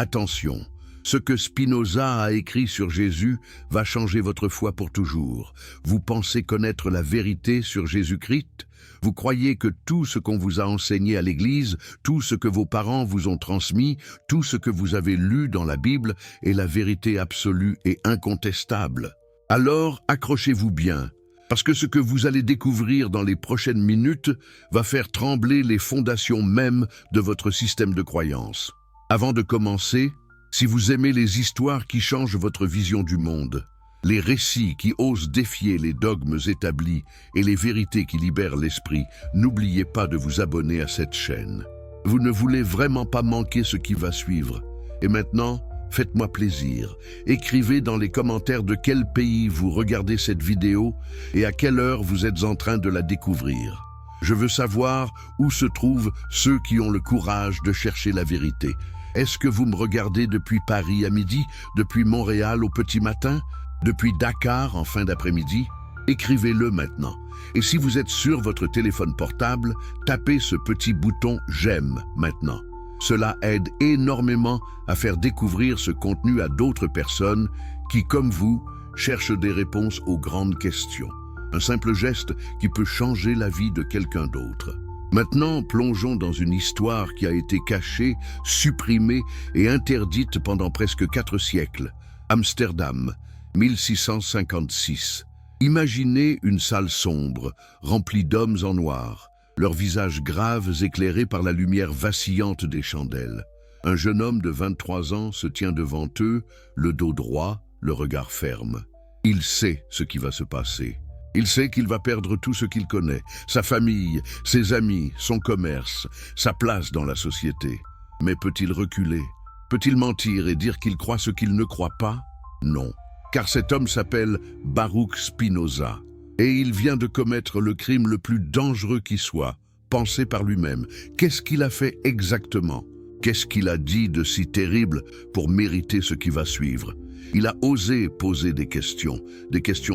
Attention, ce que Spinoza a écrit sur Jésus va changer votre foi pour toujours. Vous pensez connaître la vérité sur Jésus-Christ? Vous croyez que tout ce qu'on vous a enseigné à l'Église, tout ce que vos parents vous ont transmis, tout ce que vous avez lu dans la Bible est la vérité absolue et incontestable? Alors, accrochez-vous bien, parce que ce que vous allez découvrir dans les prochaines minutes va faire trembler les fondations mêmes de votre système de croyance. Avant de commencer, si vous aimez les histoires qui changent votre vision du monde, les récits qui osent défier les dogmes établis et les vérités qui libèrent l'esprit, n'oubliez pas de vous abonner à cette chaîne. Vous ne voulez vraiment pas manquer ce qui va suivre. Et maintenant, faites-moi plaisir. Écrivez dans les commentaires de quel pays vous regardez cette vidéo et à quelle heure vous êtes en train de la découvrir. Je veux savoir où se trouvent ceux qui ont le courage de chercher la vérité. Est-ce que vous me regardez depuis Paris à midi, depuis Montréal au petit matin, depuis Dakar en fin d'après-midi? Écrivez-le maintenant. Et si vous êtes sur votre téléphone portable, tapez ce petit bouton « J'aime » maintenant. Cela aide énormément à faire découvrir ce contenu à d'autres personnes qui, comme vous, cherchent des réponses aux grandes questions. Un simple geste qui peut changer la vie de quelqu'un d'autre. Maintenant, plongeons dans une histoire qui a été cachée, supprimée et interdite pendant presque 4 siècles. Amsterdam, 1656. Imaginez une salle sombre, remplie d'hommes en noir, leurs visages graves éclairés par la lumière vacillante des chandelles. Un jeune homme de 23 ans se tient devant eux, le dos droit, le regard ferme. Il sait ce qui va se passer. Il sait qu'il va perdre tout ce qu'il connaît, sa famille, ses amis, son commerce, sa place dans la société. Mais peut-il reculer? Peut-il mentir et dire qu'il croit ce qu'il ne croit pas? Non, car cet homme s'appelle Baruch Spinoza. Et il vient de commettre le crime le plus dangereux qui soit, pensé par lui-même. Qu'est-ce qu'il a fait exactement? Qu'est-ce qu'il a dit de si terrible pour mériter ce qui va suivre? Il a osé poser des questions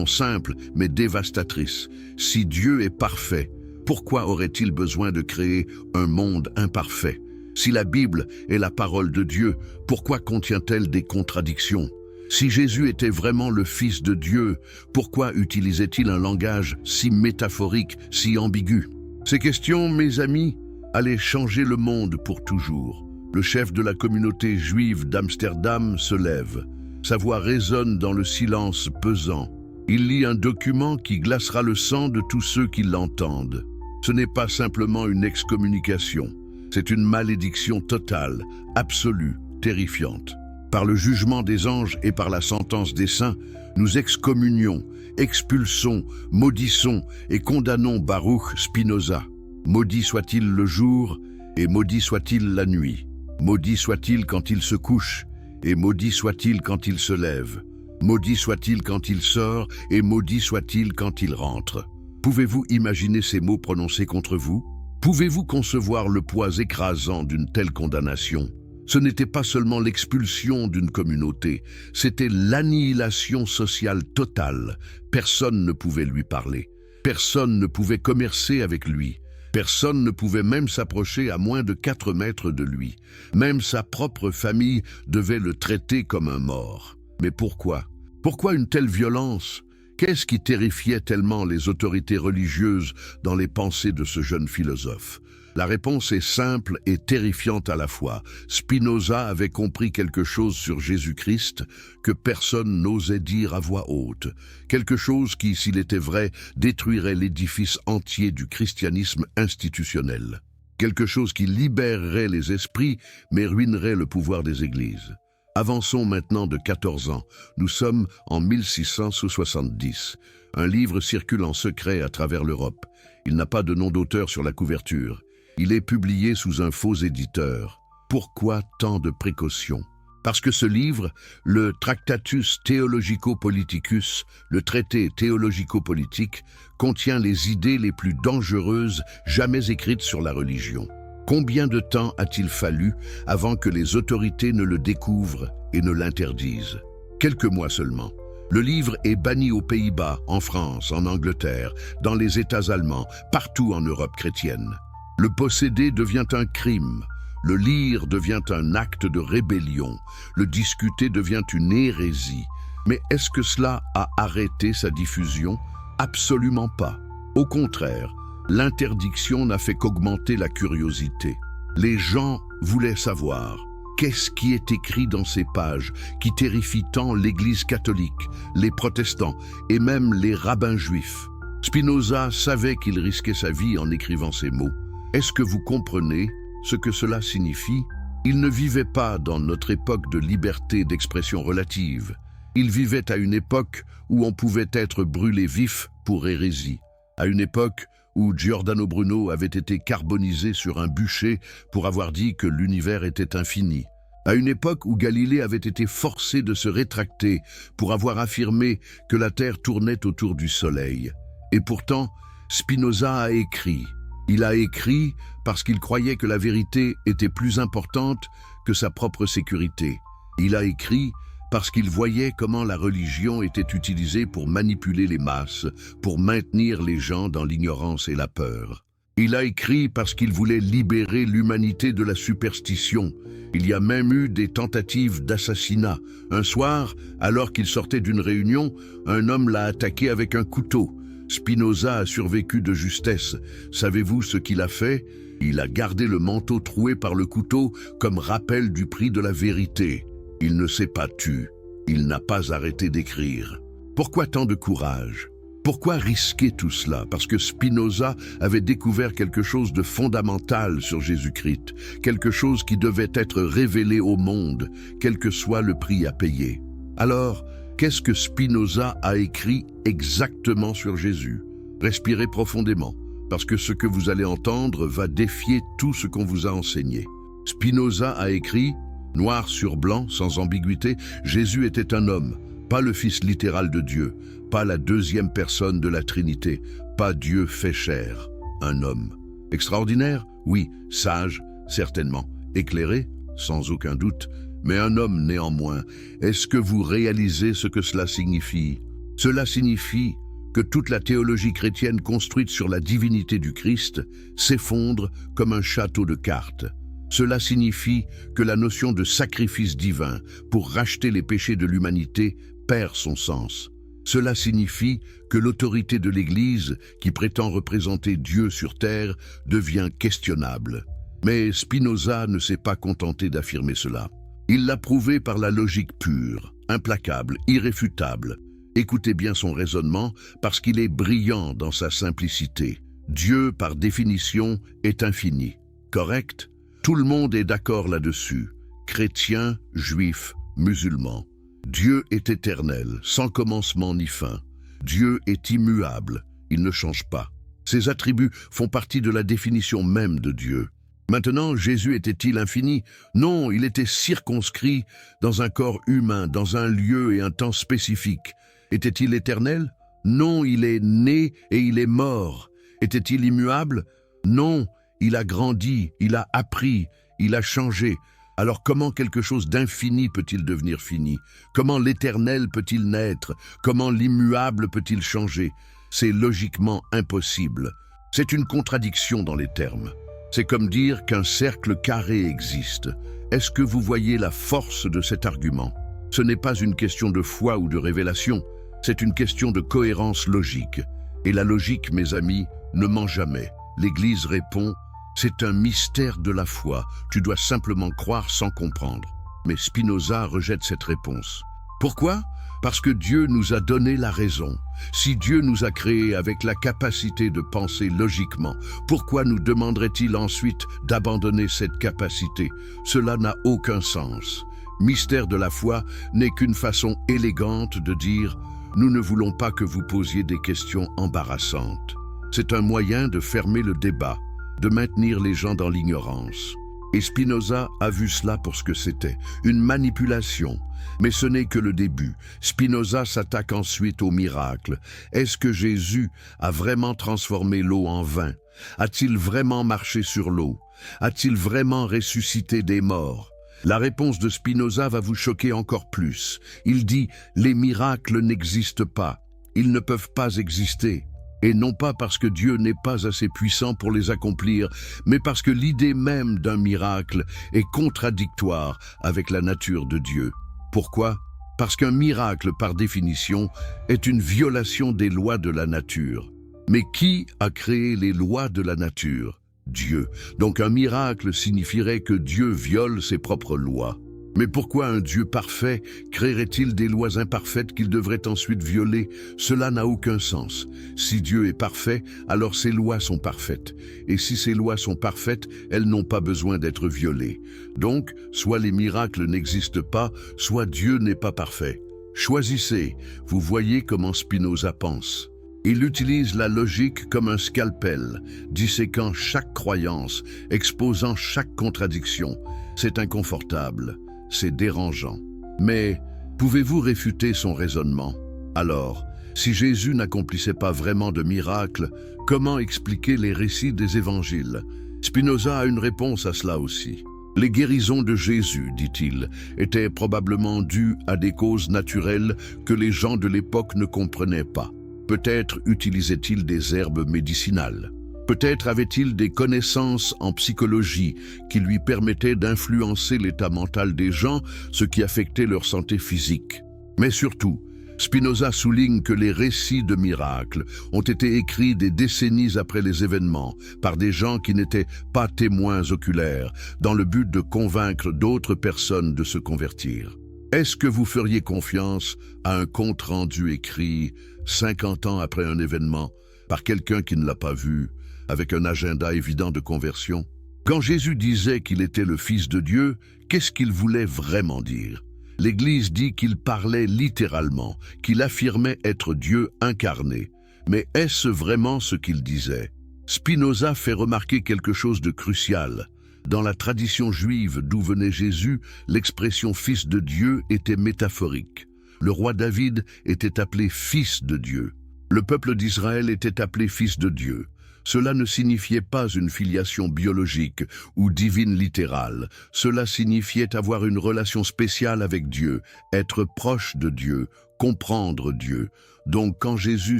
simples mais dévastatrices. Si Dieu est parfait, pourquoi aurait-il besoin de créer un monde imparfait? Si la Bible est la parole de Dieu, pourquoi contient-elle des contradictions? Si Jésus était vraiment le Fils de Dieu, pourquoi utilisait-il un langage si métaphorique, si ambigu? Ces questions, mes amis, allaient changer le monde pour toujours. Le chef de la communauté juive d'Amsterdam se lève. Sa voix résonne dans le silence pesant. Il lit un document qui glacera le sang de tous ceux qui l'entendent. Ce n'est pas simplement une excommunication, c'est une malédiction totale, absolue, terrifiante. Par le jugement des anges et par la sentence des saints, nous excommunions, expulsons, maudissons et condamnons Baruch Spinoza. Maudit soit-il le jour et maudit soit-il la nuit. Maudit soit-il quand il se couche et maudit soit-il quand il se lève. Maudit soit-il quand il sort et maudit soit-il quand il rentre. Pouvez-vous imaginer ces mots prononcés contre vous? Pouvez-vous concevoir le poids écrasant d'une telle condamnation? Ce n'était pas seulement l'expulsion d'une communauté, c'était l'annihilation sociale totale. Personne ne pouvait lui parler. Personne ne pouvait commercer avec lui. Personne ne pouvait même s'approcher à moins de 4 mètres de lui. Même sa propre famille devait le traiter comme un mort. Mais pourquoi? Pourquoi une telle violence? Qu'est-ce qui terrifiait tellement les autorités religieuses dans les pensées de ce jeune philosophe? La réponse est simple et terrifiante à la fois. Spinoza avait compris quelque chose sur Jésus-Christ que personne n'osait dire à voix haute. Quelque chose qui, s'il était vrai, détruirait l'édifice entier du christianisme institutionnel. Quelque chose qui libérerait les esprits, mais ruinerait le pouvoir des églises. Avançons maintenant de 14 ans. Nous sommes en 1670. Un livre circule en secret à travers l'Europe. Il n'a pas de nom d'auteur sur la couverture. Il est publié sous un faux éditeur. Pourquoi tant de précautions? Parce que ce livre, le Tractatus Theologico-Politicus, le traité théologico-politique, contient les idées les plus dangereuses jamais écrites sur la religion. Combien de temps a-t-il fallu avant que les autorités ne le découvrent et ne l'interdisent? Quelques mois seulement. Le livre est banni aux Pays-Bas, en France, en Angleterre, dans les États allemands, partout en Europe chrétienne. Le posséder devient un crime. Le lire devient un acte de rébellion. Le discuter devient une hérésie. Mais est-ce que cela a arrêté sa diffusion? Absolument pas. Au contraire, l'interdiction n'a fait qu'augmenter la curiosité. Les gens voulaient savoir qu'est-ce qui est écrit dans ces pages qui terrifient tant l'Église catholique, les protestants et même les rabbins juifs. Spinoza savait qu'il risquait sa vie en écrivant ces mots. Est-ce que vous comprenez ce que cela signifie? Il ne vivait pas dans notre époque de liberté d'expression relative. Il vivait à une époque où on pouvait être brûlé vif pour hérésie, à une époque où Giordano Bruno avait été carbonisé sur un bûcher pour avoir dit que l'univers était infini, à une époque où Galilée avait été forcé de se rétracter pour avoir affirmé que la Terre tournait autour du Soleil. Et pourtant, Spinoza a écrit. Il a écrit parce qu'il croyait que la vérité était plus importante que sa propre sécurité. Il a écrit parce qu'il voyait comment la religion était utilisée pour manipuler les masses, pour maintenir les gens dans l'ignorance et la peur. Il a écrit parce qu'il voulait libérer l'humanité de la superstition. Il y a même eu des tentatives d'assassinat. Un soir, alors qu'il sortait d'une réunion, un homme l'a attaqué avec un couteau. Spinoza a survécu de justesse. Savez-vous ce qu'il a fait? Il a gardé le manteau troué par le couteau comme rappel du prix de la vérité. Il ne s'est pas tu. Il n'a pas arrêté d'écrire. Pourquoi tant de courage? Pourquoi risquer tout cela? Parce que Spinoza avait découvert quelque chose de fondamental sur Jésus-Christ, quelque chose qui devait être révélé au monde, quel que soit le prix à payer. Alors, qu'est-ce que Spinoza a écrit exactement sur Jésus? Respirez profondément, parce que ce que vous allez entendre va défier tout ce qu'on vous a enseigné. Spinoza a écrit, noir sur blanc, sans ambiguïté, Jésus était un homme, pas le fils littéral de Dieu, pas la deuxième personne de la Trinité, pas Dieu fait chair, un homme. Extraordinaire? Oui. Sage? Certainement. Éclairé? Sans aucun doute. Mais un homme néanmoins. Est-ce que vous réalisez ce que cela signifie? Cela signifie que toute la théologie chrétienne construite sur la divinité du Christ s'effondre comme un château de cartes. Cela signifie que la notion de sacrifice divin pour racheter les péchés de l'humanité perd son sens. Cela signifie que l'autorité de l'Église, qui prétend représenter Dieu sur terre, devient questionnable. Mais Spinoza ne s'est pas contenté d'affirmer cela. Il l'a prouvé par la logique pure, implacable, irréfutable. Écoutez bien son raisonnement parce qu'il est brillant dans sa simplicité. Dieu, par définition, est infini. Correct? Tout le monde est d'accord là-dessus. Chrétiens, juifs, musulmans. Dieu est éternel, sans commencement ni fin. Dieu est immuable, il ne change pas. Ses attributs font partie de la définition même de Dieu. Maintenant, Jésus était-il infini? Non, il était circonscrit dans un corps humain, dans un lieu et un temps spécifique. Était-il éternel? Non, il est né et il est mort. Était-il immuable? Non, il a grandi, il a appris, il a changé. Alors comment quelque chose d'infini peut-il devenir fini? Comment l'éternel peut-il naître? Comment l'immuable peut-il changer? C'est logiquement impossible. C'est une contradiction dans les termes. C'est comme dire qu'un cercle carré existe. Est-ce que vous voyez la force de cet argument? Ce n'est pas une question de foi ou de révélation, c'est une question de cohérence logique. Et la logique, mes amis, ne ment jamais. L'Église répond: c'est un mystère de la foi, tu dois simplement croire sans comprendre. Mais Spinoza rejette cette réponse. Pourquoi? Parce que Dieu nous a donné la raison. Si Dieu nous a créés avec la capacité de penser logiquement, pourquoi nous demanderait-il ensuite d'abandonner cette capacité? Cela n'a aucun sens. Mystère de la foi n'est qu'une façon élégante de dire « Nous ne voulons pas que vous posiez des questions embarrassantes ». C'est un moyen de fermer le débat, de maintenir les gens dans l'ignorance. Et Spinoza a vu cela pour ce que c'était, une manipulation. Mais ce n'est que le début. Spinoza s'attaque ensuite au miracle. Est-ce que Jésus a vraiment transformé l'eau en vin? A-t-il vraiment marché sur l'eau? A-t-il vraiment ressuscité des morts? La réponse de Spinoza va vous choquer encore plus. Il dit « Les miracles n'existent pas. Ils ne peuvent pas exister. » et non pas parce que Dieu n'est pas assez puissant pour les accomplir, mais parce que l'idée même d'un miracle est contradictoire avec la nature de Dieu. Pourquoi? Parce qu'un miracle, par définition, est une violation des lois de la nature. Mais qui a créé les lois de la nature? Dieu. Donc un miracle signifierait que Dieu viole ses propres lois. Mais pourquoi un Dieu parfait créerait-il des lois imparfaites qu'il devrait ensuite violer? Cela n'a aucun sens. Si Dieu est parfait, alors ses lois sont parfaites. Et si ces lois sont parfaites, elles n'ont pas besoin d'être violées. Donc, soit les miracles n'existent pas, soit Dieu n'est pas parfait. Choisissez. Vous voyez comment Spinoza pense. Il utilise la logique comme un scalpel, disséquant chaque croyance, exposant chaque contradiction. C'est inconfortable. C'est dérangeant. Mais pouvez-vous réfuter son raisonnement? Alors, si Jésus n'accomplissait pas vraiment de miracles, comment expliquer les récits des évangiles? Spinoza a une réponse à cela aussi. Les guérisons de Jésus, dit-il, étaient probablement dues à des causes naturelles que les gens de l'époque ne comprenaient pas. Peut-être utilisait-il des herbes médicinales. Peut-être avait-il des connaissances en psychologie qui lui permettaient d'influencer l'état mental des gens, ce qui affectait leur santé physique. Mais surtout, Spinoza souligne que les récits de miracles ont été écrits des décennies après les événements, par des gens qui n'étaient pas témoins oculaires, dans le but de convaincre d'autres personnes de se convertir. Est-ce que vous feriez confiance à un compte-rendu écrit 50 ans après un événement, par quelqu'un qui ne l'a pas vu, avec un agenda évident de conversion? Quand Jésus disait qu'il était le Fils de Dieu, qu'est-ce qu'il voulait vraiment dire? L'Église dit qu'il parlait littéralement, qu'il affirmait être Dieu incarné. Mais est-ce vraiment ce qu'il disait? Spinoza fait remarquer quelque chose de crucial. Dans la tradition juive d'où venait Jésus, l'expression « Fils de Dieu » était métaphorique. Le roi David était appelé Fils de Dieu. Le peuple d'Israël était appelé Fils de Dieu. Cela ne signifiait pas une filiation biologique ou divine littérale. Cela signifiait avoir une relation spéciale avec Dieu, être proche de Dieu, comprendre Dieu. Donc quand Jésus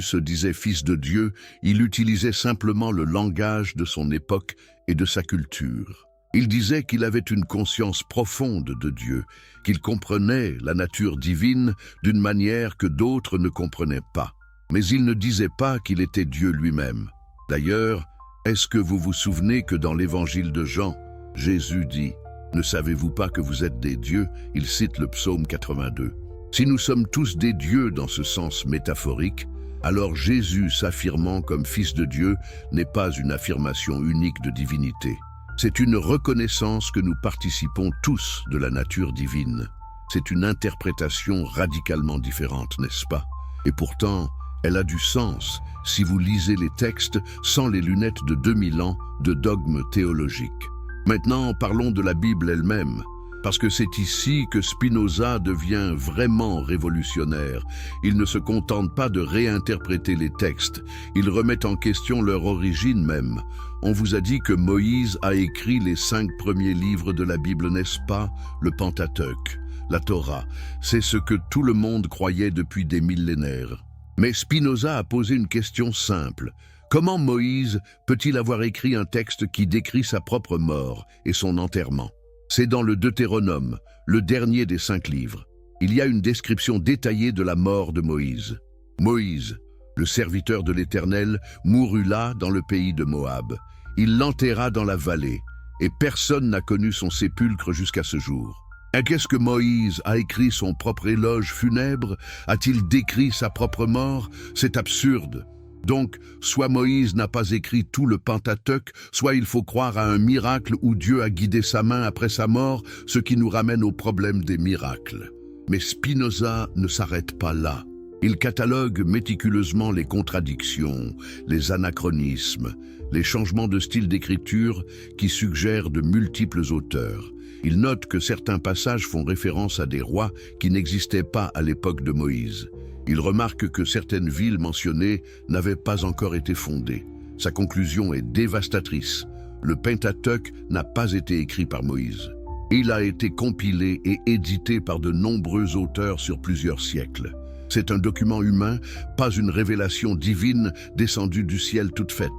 se disait Fils de Dieu, il utilisait simplement le langage de son époque et de sa culture. Il disait qu'il avait une conscience profonde de Dieu, qu'il comprenait la nature divine d'une manière que d'autres ne comprenaient pas. Mais il ne disait pas qu'il était Dieu lui-même. D'ailleurs, est-ce que vous vous souvenez que dans l'évangile de Jean, Jésus dit « Ne savez-vous pas que vous êtes des dieux ?» Il cite le psaume 82. Si nous sommes tous des dieux dans ce sens métaphorique, alors Jésus s'affirmant comme Fils de Dieu n'est pas une affirmation unique de divinité. C'est une reconnaissance que nous participons tous de la nature divine. C'est une interprétation radicalement différente, n'est-ce pas? Et pourtant, elle a du sens si vous lisez les textes sans les lunettes de 2000 ans de dogmes théologiques. Maintenant, parlons de la Bible elle-même, parce que c'est ici que Spinoza devient vraiment révolutionnaire. Il ne se contente pas de réinterpréter les textes, il remet en question leur origine même. On vous a dit que Moïse a écrit les 5 premiers livres de la Bible, n'est-ce pas? Le Pentateuque, la Torah, c'est ce que tout le monde croyait depuis des millénaires. Mais Spinoza a posé une question simple. Comment Moïse peut-il avoir écrit un texte qui décrit sa propre mort et son enterrement? C'est dans le Deutéronome, le dernier des 5 livres. Il y a une description détaillée de la mort de Moïse. Moïse, le serviteur de l'Éternel, mourut là dans le pays de Moab. Il l'enterra dans la vallée, et personne n'a connu son sépulcre jusqu'à ce jour. Et qu'est-ce que Moïse a écrit son propre éloge funèbre? A-t-il décrit sa propre mort? C'est absurde. Donc, soit Moïse n'a pas écrit tout le Pentateuque, soit il faut croire à un miracle où Dieu a guidé sa main après sa mort, ce qui nous ramène au problème des miracles. Mais Spinoza ne s'arrête pas là. Il catalogue méticuleusement les contradictions, les anachronismes, les changements de style d'écriture qui suggèrent de multiples auteurs. Il note que certains passages font référence à des rois qui n'existaient pas à l'époque de Moïse. Il remarque que certaines villes mentionnées n'avaient pas encore été fondées. Sa conclusion est dévastatrice. Le Pentateuque n'a pas été écrit par Moïse. Il a été compilé et édité par de nombreux auteurs sur plusieurs siècles. C'est un document humain, pas une révélation divine descendue du ciel toute faite.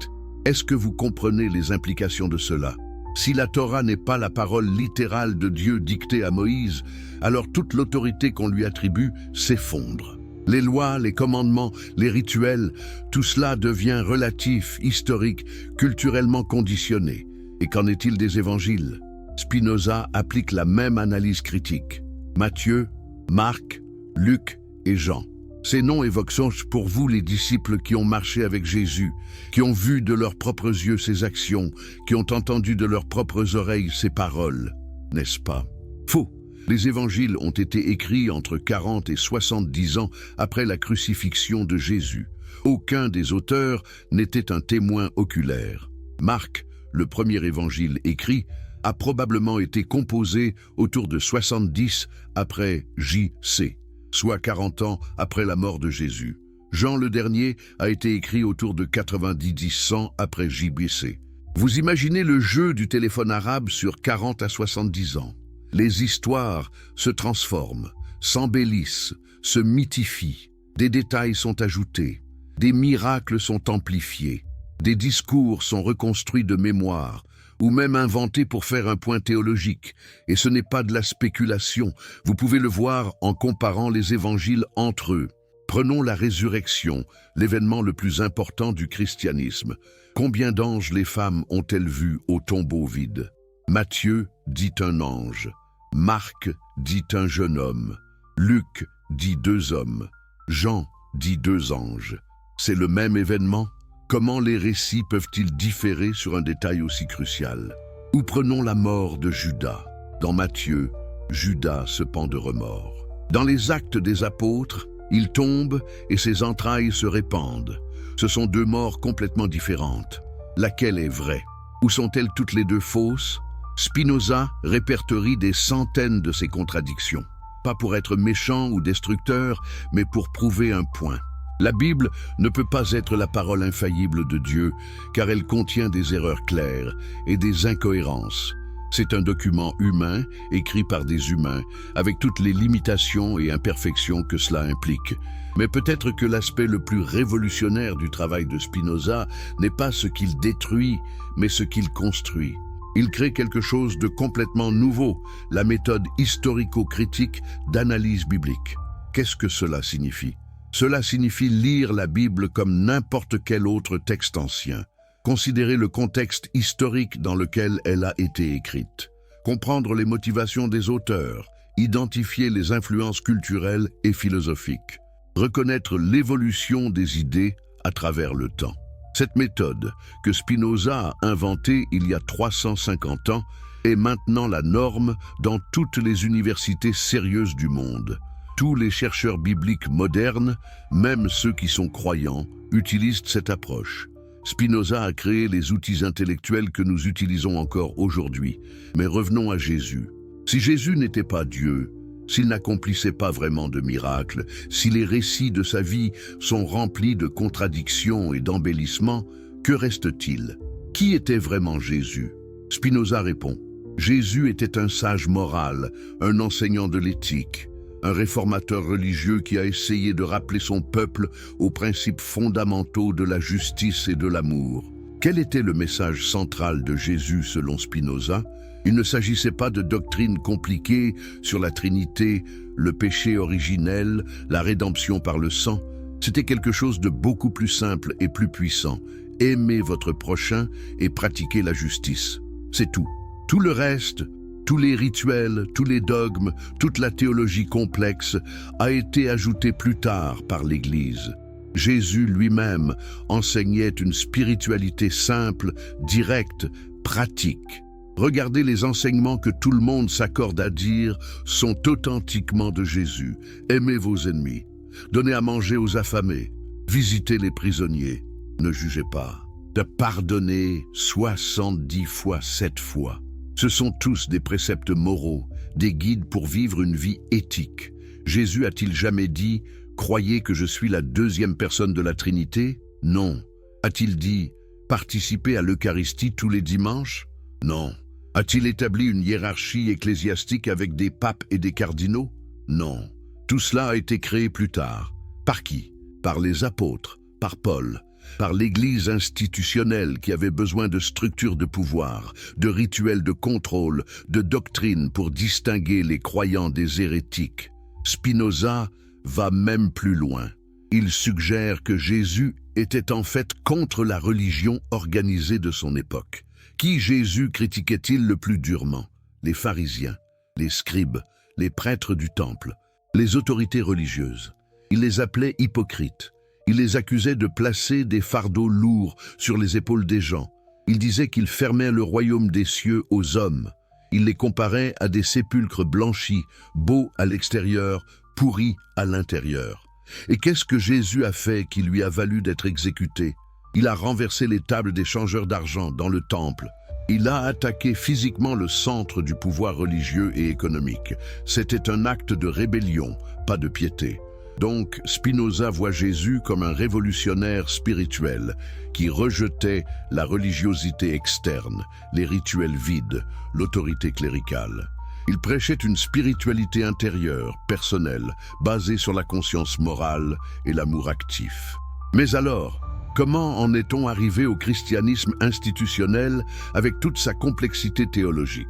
Est-ce que vous comprenez les implications de cela? Si la Torah n'est pas la parole littérale de Dieu dictée à Moïse, alors toute l'autorité qu'on lui attribue s'effondre. Les lois, les commandements, les rituels, tout cela devient relatif, historique, culturellement conditionné. Et qu'en est-il des évangiles? Spinoza applique la même analyse critique. Matthieu, Marc, Luc et Jean. Ces noms évoquent pour vous les disciples qui ont marché avec Jésus, qui ont vu de leurs propres yeux ses actions, qui ont entendu de leurs propres oreilles ses paroles. N'est-ce pas? Faux. Les évangiles ont été écrits entre 40 et 70 ans après la crucifixion de Jésus. Aucun des auteurs n'était un témoin oculaire. Marc, le premier évangile écrit, a probablement été composé autour de 70 après J.C., soit 40 ans après la mort de Jésus. Jean le dernier a été écrit autour de 90-100 après J.B.C. Vous imaginez le jeu du téléphone arabe sur 40 à 70 ans. Les histoires se transforment, s'embellissent, se mythifient. Des détails sont ajoutés, des miracles sont amplifiés, des discours sont reconstruits de mémoire, ou même inventés pour faire un point théologique. Et ce n'est pas de la spéculation, vous pouvez le voir en comparant les évangiles entre eux. Prenons la résurrection, l'événement le plus important du christianisme. Combien d'anges les femmes ont-elles vues au tombeau vide? Matthieu dit un ange, Marc dit un jeune homme, Luc dit 2 hommes, Jean dit 2 anges. C'est le même événement? Comment les récits peuvent-ils différer sur un détail aussi crucial? Ou prenons la mort de Judas. Dans Matthieu, Judas se pend de remords. Dans les Actes des Apôtres, il tombe et ses entrailles se répandent. Ce sont 2 morts complètement différentes. Laquelle est vraie? Ou sont-elles toutes les 2 fausses? Spinoza répertorie des centaines de ces contradictions. Pas pour être méchant ou destructeur, mais pour prouver un point. La Bible ne peut pas être la parole infaillible de Dieu, car elle contient des erreurs claires et des incohérences. C'est un document humain, écrit par des humains, avec toutes les limitations et imperfections que cela implique. Mais peut-être que l'aspect le plus révolutionnaire du travail de Spinoza n'est pas ce qu'il détruit, mais ce qu'il construit. Il crée quelque chose de complètement nouveau, la méthode historico-critique d'analyse biblique. Qu'est-ce que cela signifie? Cela signifie lire la Bible comme n'importe quel autre texte ancien, considérer le contexte historique dans lequel elle a été écrite, comprendre les motivations des auteurs, identifier les influences culturelles et philosophiques, reconnaître l'évolution des idées à travers le temps. Cette méthode, que Spinoza a inventée il y a 350 ans, est maintenant la norme dans toutes les universités sérieuses du monde. Tous les chercheurs bibliques modernes, même ceux qui sont croyants, utilisent cette approche. Spinoza a créé les outils intellectuels que nous utilisons encore aujourd'hui. Mais revenons à Jésus. Si Jésus n'était pas Dieu, s'il n'accomplissait pas vraiment de miracles, si les récits de sa vie sont remplis de contradictions et d'embellissements, que reste-t-il? Qui était vraiment Jésus? Spinoza répond: Jésus était un sage moral, un enseignant de l'éthique, un réformateur religieux qui a essayé de rappeler son peuple aux principes fondamentaux de la justice et de l'amour. Quel était le message central de Jésus selon Spinoza? Il ne s'agissait pas de doctrines compliquées sur la Trinité, le péché originel, la rédemption par le sang. C'était quelque chose de beaucoup plus simple et plus puissant. Aimez votre prochain et pratiquez la justice. C'est tout. Tout le reste, tous les rituels, tous les dogmes, toute la théologie complexe a été ajouté plus tard par l'Église. Jésus lui-même enseignait une spiritualité simple, directe, pratique. Regardez les enseignements que tout le monde s'accorde à dire sont authentiquement de Jésus. Aimez vos ennemis, donnez à manger aux affamés, visitez les prisonniers, ne jugez pas, de pardonner 70 fois 7 fois. Ce sont tous des préceptes moraux, des guides pour vivre une vie éthique. Jésus a-t-il jamais dit « Croyez que je suis la 2e personne de la Trinité » Non. A-t-il dit « Participez à l'Eucharistie tous les dimanches » Non. A-t-il établi une hiérarchie ecclésiastique avec des papes et des cardinaux? Non. Tout cela a été créé plus tard. Par qui? Par les apôtres, par Paul, par l'Église institutionnelle qui avait besoin de structures de pouvoir, de rituels de contrôle, de doctrines pour distinguer les croyants des hérétiques. Spinoza va même plus loin. Il suggère que Jésus était en fait contre la religion organisée de son époque. Qui Jésus critiquait-il le plus durement? Les pharisiens, les scribes, les prêtres du temple, les autorités religieuses. Il les appelait hypocrites. Il les accusait de placer des fardeaux lourds sur les épaules des gens. Il disait qu'ils fermaient le royaume des cieux aux hommes. Il les comparait à des sépulcres blanchis, beaux à l'extérieur, pourris à l'intérieur. Et qu'est-ce que Jésus a fait qui lui a valu d'être exécuté? Il a renversé les tables des changeurs d'argent dans le temple. Il a attaqué physiquement le centre du pouvoir religieux et économique. C'était un acte de rébellion, pas de piété. Donc, Spinoza voit Jésus comme un révolutionnaire spirituel qui rejetait la religiosité externe, les rituels vides, l'autorité cléricale. Il prêchait une spiritualité intérieure, personnelle, basée sur la conscience morale et l'amour actif. Mais alors, comment en est-on arrivé au christianisme institutionnel avec toute sa complexité théologique?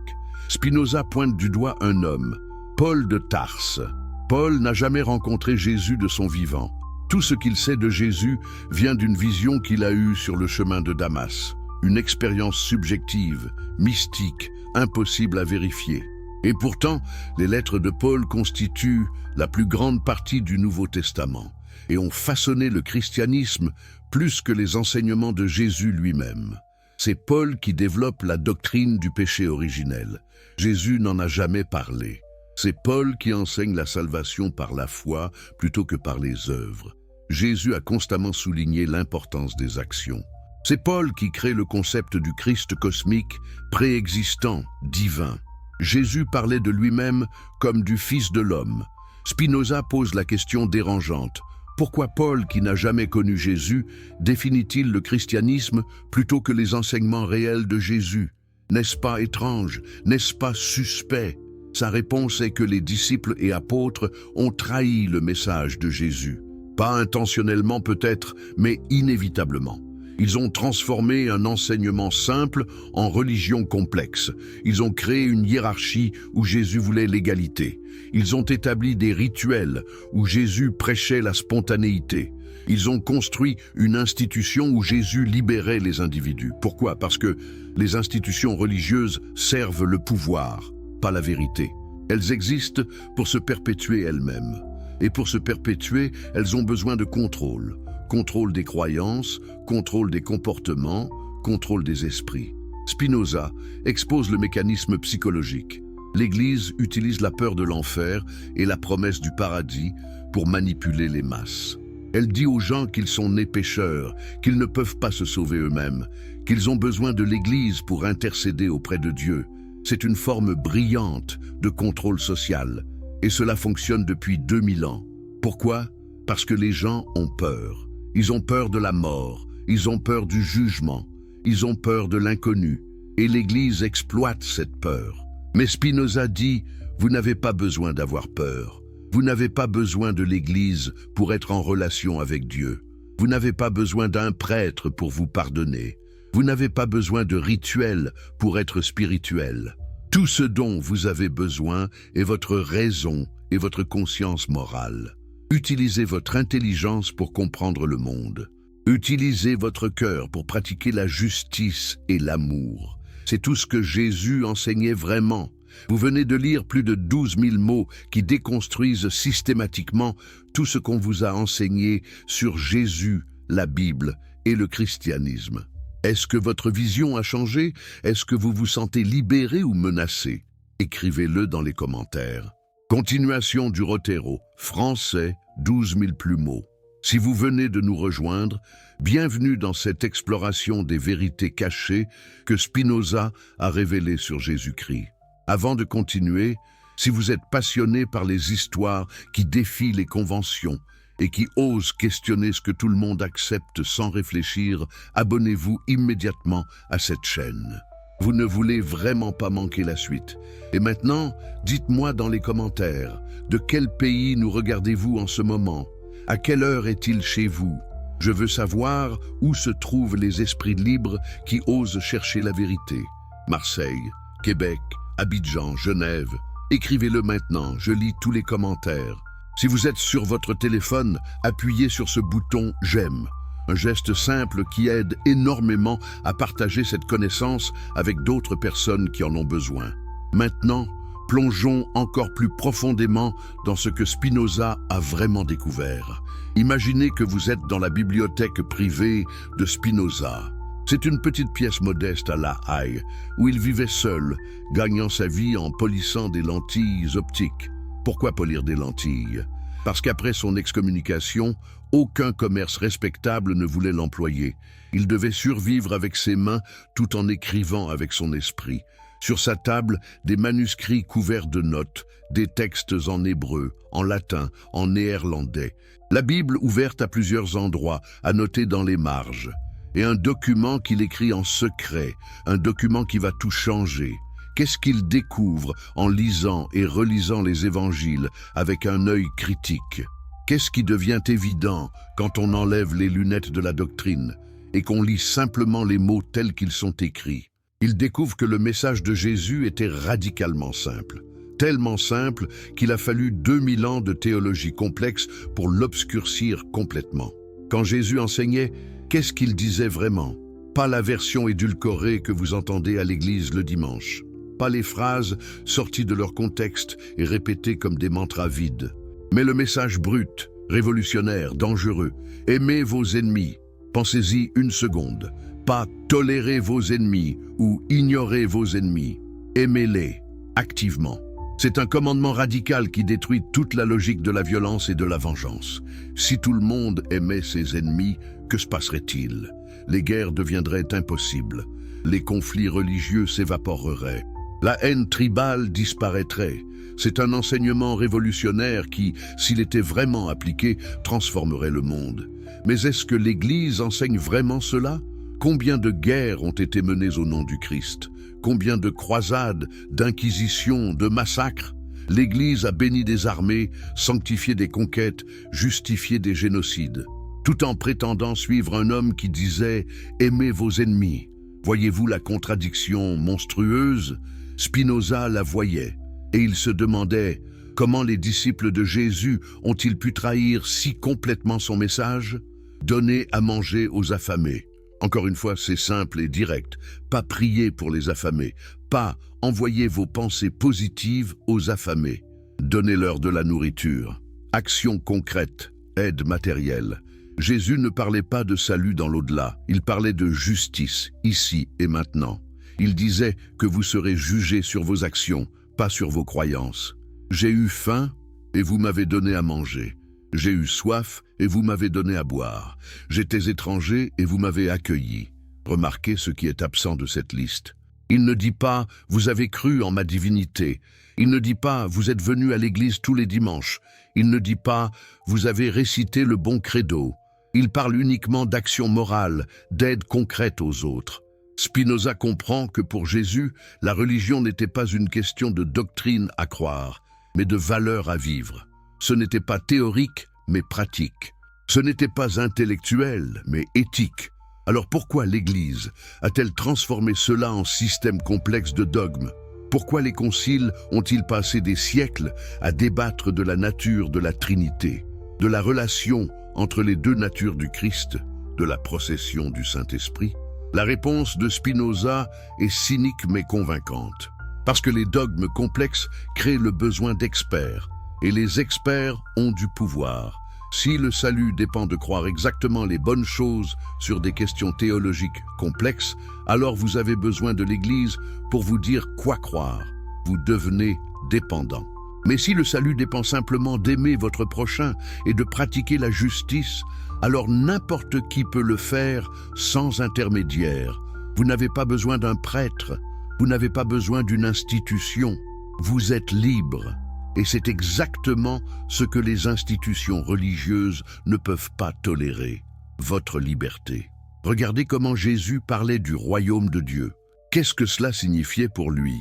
Spinoza pointe du doigt un homme, Paul de Tarse. Paul n'a jamais rencontré Jésus de son vivant. Tout ce qu'il sait de Jésus vient d'une vision qu'il a eue sur le chemin de Damas, une expérience subjective, mystique, impossible à vérifier. Et pourtant, les lettres de Paul constituent la plus grande partie du Nouveau Testament et ont façonné le christianisme plus que les enseignements de Jésus lui-même. C'est Paul qui développe la doctrine du péché originel. Jésus n'en a jamais parlé. C'est Paul qui enseigne la salvation par la foi plutôt que par les œuvres. Jésus a constamment souligné l'importance des actions. C'est Paul qui crée le concept du Christ cosmique, préexistant, divin. Jésus parlait de lui-même comme du Fils de l'homme. Spinoza pose la question dérangeante. Pourquoi Paul, qui n'a jamais connu Jésus, définit-il le christianisme plutôt que les enseignements réels de Jésus? N'est-ce pas étrange? N'est-ce pas suspect? Sa réponse est que les disciples et apôtres ont trahi le message de Jésus. Pas intentionnellement peut-être, mais inévitablement. Ils ont transformé un enseignement simple en religion complexe. Ils ont créé une hiérarchie où Jésus voulait l'égalité. Ils ont établi des rituels où Jésus prêchait la spontanéité. Ils ont construit une institution où Jésus libérait les individus. Pourquoi? Parce que les institutions religieuses servent le pouvoir, pas la vérité. Elles existent pour se perpétuer elles-mêmes. Et pour se perpétuer, elles ont besoin de contrôle. Contrôle des croyances, contrôle des comportements, contrôle des esprits. Spinoza expose le mécanisme psychologique. L'Église utilise la peur de l'enfer et la promesse du paradis pour manipuler les masses. Elle dit aux gens qu'ils sont nés pécheurs, qu'ils ne peuvent pas se sauver eux-mêmes, qu'ils ont besoin de l'Église pour intercéder auprès de Dieu. C'est une forme brillante de contrôle social. Et cela fonctionne depuis 2000 ans. Pourquoi? Parce que les gens ont peur. Ils ont peur de la mort, ils ont peur du jugement, ils ont peur de l'inconnu. Et l'Église exploite cette peur. Mais Spinoza dit, vous n'avez pas besoin d'avoir peur. Vous n'avez pas besoin de l'Église pour être en relation avec Dieu. Vous n'avez pas besoin d'un prêtre pour vous pardonner. Vous n'avez pas besoin de rituels pour être spirituel. Tout ce dont vous avez besoin est votre raison et votre conscience morale. Utilisez votre intelligence pour comprendre le monde. Utilisez votre cœur pour pratiquer la justice et l'amour. C'est tout ce que Jésus enseignait vraiment. Vous venez de lire plus de 12 000 mots qui déconstruisent systématiquement tout ce qu'on vous a enseigné sur Jésus, la Bible et le christianisme. Est-ce que votre vision a changé? Est-ce que vous vous sentez libéré ou menacé? Écrivez-le dans les commentaires. Continuation du Rotero, français, 12 000 plus mots. Si vous venez de nous rejoindre, bienvenue dans cette exploration des vérités cachées que Spinoza a révélées sur Jésus-Christ. Avant de continuer, si vous êtes passionné par les histoires qui défient les conventions et qui osent questionner ce que tout le monde accepte sans réfléchir, abonnez-vous immédiatement à cette chaîne. Vous ne voulez vraiment pas manquer la suite. Et maintenant, dites-moi dans les commentaires, de quel pays nous regardez-vous en ce moment? À quelle heure est-il chez vous? Je veux savoir où se trouvent les esprits libres qui osent chercher la vérité. Marseille, Québec, Abidjan, Genève. Écrivez-le maintenant, je lis tous les commentaires. Si vous êtes sur votre téléphone, appuyez sur ce bouton « J'aime ». Un geste simple qui aide énormément à partager cette connaissance avec d'autres personnes qui en ont besoin. Maintenant, plongeons encore plus profondément dans ce que Spinoza a vraiment découvert. Imaginez que vous êtes dans la bibliothèque privée de Spinoza. C'est une petite pièce modeste à La Haye, où il vivait seul, gagnant sa vie en polissant des lentilles optiques. Pourquoi polir des lentilles? Parce qu'après son excommunication, aucun commerce respectable ne voulait l'employer. Il devait survivre avec ses mains tout en écrivant avec son esprit. Sur sa table, des manuscrits couverts de notes, des textes en hébreu, en latin, en néerlandais. La Bible ouverte à plusieurs endroits, annotée dans les marges. Et un document qu'il écrit en secret, un document qui va tout changer. Qu'est-ce qu'il découvre en lisant et relisant les évangiles avec un œil critique? Qu'est-ce qui devient évident quand on enlève les lunettes de la doctrine et qu'on lit simplement les mots tels qu'ils sont écrits? Il découvre que le message de Jésus était radicalement simple. Tellement simple qu'il a fallu 2000 ans de théologie complexe pour l'obscurcir complètement. Quand Jésus enseignait, qu'est-ce qu'il disait vraiment? Pas la version édulcorée que vous entendez à l'église le dimanche. Pas les phrases sorties de leur contexte et répétées comme des mantras vides. Mais le message brut, révolutionnaire, dangereux. Aimez vos ennemis. Pensez-y une seconde. Pas tolérez vos ennemis ou ignorez vos ennemis. Aimez-les, activement. C'est un commandement radical qui détruit toute la logique de la violence et de la vengeance. Si tout le monde aimait ses ennemis, que se passerait-il? Les guerres deviendraient impossibles. Les conflits religieux s'évaporeraient. La haine tribale disparaîtrait. C'est un enseignement révolutionnaire qui, s'il était vraiment appliqué, transformerait le monde. Mais est-ce que l'Église enseigne vraiment cela? Combien de guerres ont été menées au nom du Christ? Combien de croisades, d'inquisitions, de massacres? L'Église a béni des armées, sanctifié des conquêtes, justifié des génocides, tout en prétendant suivre un homme qui disait « Aimez vos ennemis ». Voyez-vous la contradiction monstrueuse? Spinoza la voyait, et il se demandait comment les disciples de Jésus ont-ils pu trahir si complètement son message? Donner à manger aux affamés. Encore une fois, c'est simple et direct. Pas prier pour les affamés. Pas envoyer vos pensées positives aux affamés. Donnez-leur de la nourriture. Action concrète, aide matérielle. Jésus ne parlait pas de salut dans l'au-delà. Il parlait de justice, ici et maintenant. Il disait que vous serez jugés sur vos actions, pas sur vos croyances. J'ai eu faim et vous m'avez donné à manger. J'ai eu soif et vous m'avez donné à boire. J'étais étranger et vous m'avez accueilli. Remarquez ce qui est absent de cette liste. Il ne dit pas « vous avez cru en ma divinité ». Il ne dit pas « vous êtes venu à l'église tous les dimanches ». Il ne dit pas « vous avez récité le bon credo ». Il parle uniquement d'action morale, d'aide concrète aux autres. Spinoza comprend que pour Jésus, la religion n'était pas une question de doctrine à croire, mais de valeur à vivre. Ce n'était pas théorique, mais pratique. Ce n'était pas intellectuel, mais éthique. Alors pourquoi l'Église a-t-elle transformé cela en système complexe de dogmes? Pourquoi les conciles ont-ils passé des siècles à débattre de la nature de la Trinité, de la relation entre les deux natures du Christ, de la procession du Saint-Esprit? La réponse de Spinoza est cynique mais convaincante. Parce que les dogmes complexes créent le besoin d'experts, et les experts ont du pouvoir. Si le salut dépend de croire exactement les bonnes choses sur des questions théologiques complexes, alors vous avez besoin de l'Église pour vous dire quoi croire. Vous devenez dépendant. Mais si le salut dépend simplement d'aimer votre prochain et de pratiquer la justice, alors n'importe qui peut le faire sans intermédiaire. Vous n'avez pas besoin d'un prêtre, vous n'avez pas besoin d'une institution. Vous êtes libre. Et c'est exactement ce que les institutions religieuses ne peuvent pas tolérer, votre liberté. Regardez comment Jésus parlait du royaume de Dieu. Qu'est-ce que cela signifiait pour lui?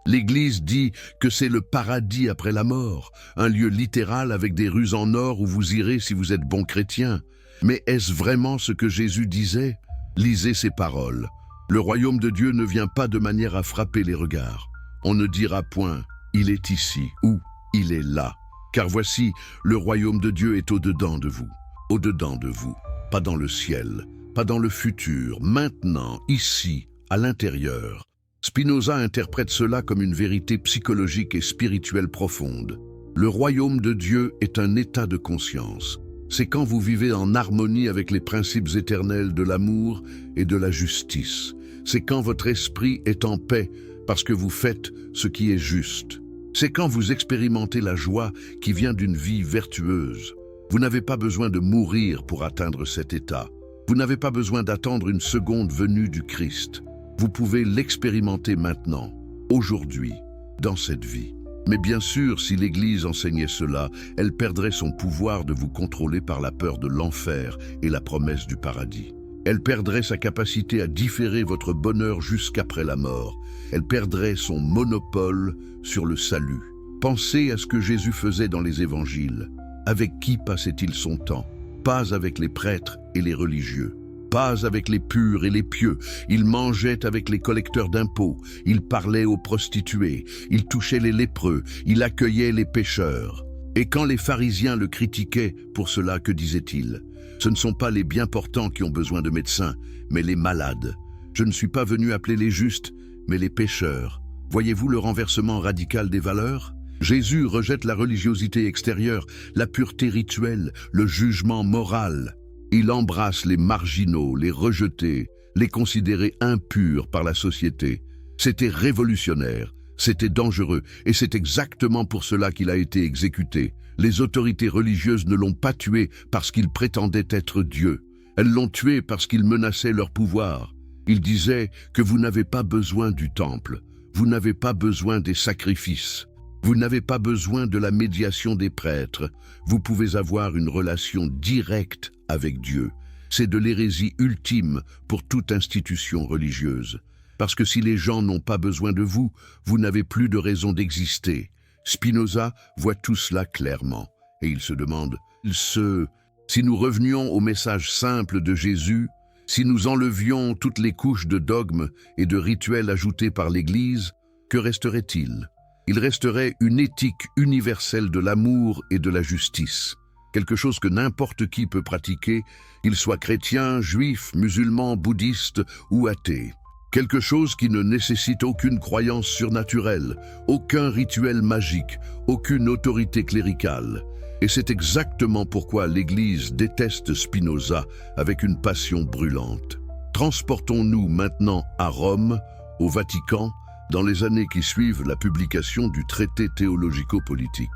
L'Église dit que c'est le paradis après la mort, un lieu littéral avec des rues en or où vous irez si vous êtes bon chrétien. Mais est-ce vraiment ce que Jésus disait? Lisez ces paroles. Le royaume de Dieu ne vient pas de manière à frapper les regards. On ne dira point « il est ici » ou « il est là ». Car voici, le royaume de Dieu est au-dedans de vous, pas dans le ciel, pas dans le futur, maintenant, ici, à l'intérieur. Spinoza interprète cela comme une vérité psychologique et spirituelle profonde. Le royaume de Dieu est un état de conscience. C'est quand vous vivez en harmonie avec les principes éternels de l'amour et de la justice. C'est quand votre esprit est en paix parce que vous faites ce qui est juste. C'est quand vous expérimentez la joie qui vient d'une vie vertueuse. Vous n'avez pas besoin de mourir pour atteindre cet état. Vous n'avez pas besoin d'attendre une seconde venue du Christ. Vous pouvez l'expérimenter maintenant, aujourd'hui, dans cette vie. Mais bien sûr, si l'Église enseignait cela, elle perdrait son pouvoir de vous contrôler par la peur de l'enfer et la promesse du paradis. Elle perdrait sa capacité à différer votre bonheur jusqu'après la mort. Elle perdrait son monopole sur le salut. Pensez à ce que Jésus faisait dans les évangiles. Avec qui passait-il son temps? Pas avec les prêtres et les religieux. Pas avec les purs et les pieux. Il mangeait avec les collecteurs d'impôts. Il parlait aux prostituées. Il touchait les lépreux. Il accueillait les pécheurs. Et quand les pharisiens le critiquaient pour cela, que disait-il? Ce ne sont pas les bien portants qui ont besoin de médecins, mais les malades. Je ne suis pas venu appeler les justes, mais les pécheurs. Voyez-vous le renversement radical des valeurs? Jésus rejette la religiosité extérieure, la pureté rituelle, le jugement moral. Il embrasse les marginaux, les rejetés, les considérés impurs par la société. C'était révolutionnaire, c'était dangereux, et c'est exactement pour cela qu'il a été exécuté. Les autorités religieuses ne l'ont pas tué parce qu'il prétendait être Dieu. Elles l'ont tué parce qu'il menaçait leur pouvoir. Il disait que vous n'avez pas besoin du temple, vous n'avez pas besoin des sacrifices. Vous n'avez pas besoin de la médiation des prêtres. Vous pouvez avoir une relation directe avec Dieu. C'est de l'hérésie ultime pour toute institution religieuse. Parce que si les gens n'ont pas besoin de vous, vous n'avez plus de raison d'exister. Spinoza voit tout cela clairement. Et il se demande, si nous revenions au message simple de Jésus, si nous enlevions toutes les couches de dogmes et de rituels ajoutés par l'Église, que resterait-il ? Il resterait une éthique universelle de l'amour et de la justice. Quelque chose que n'importe qui peut pratiquer, qu'il soit chrétien, juif, musulman, bouddhiste ou athée. Quelque chose qui ne nécessite aucune croyance surnaturelle, aucun rituel magique, aucune autorité cléricale. Et c'est exactement pourquoi l'Église déteste Spinoza avec une passion brûlante. Transportons-nous maintenant à Rome, au Vatican, dans les années qui suivent la publication du traité théologico-politique.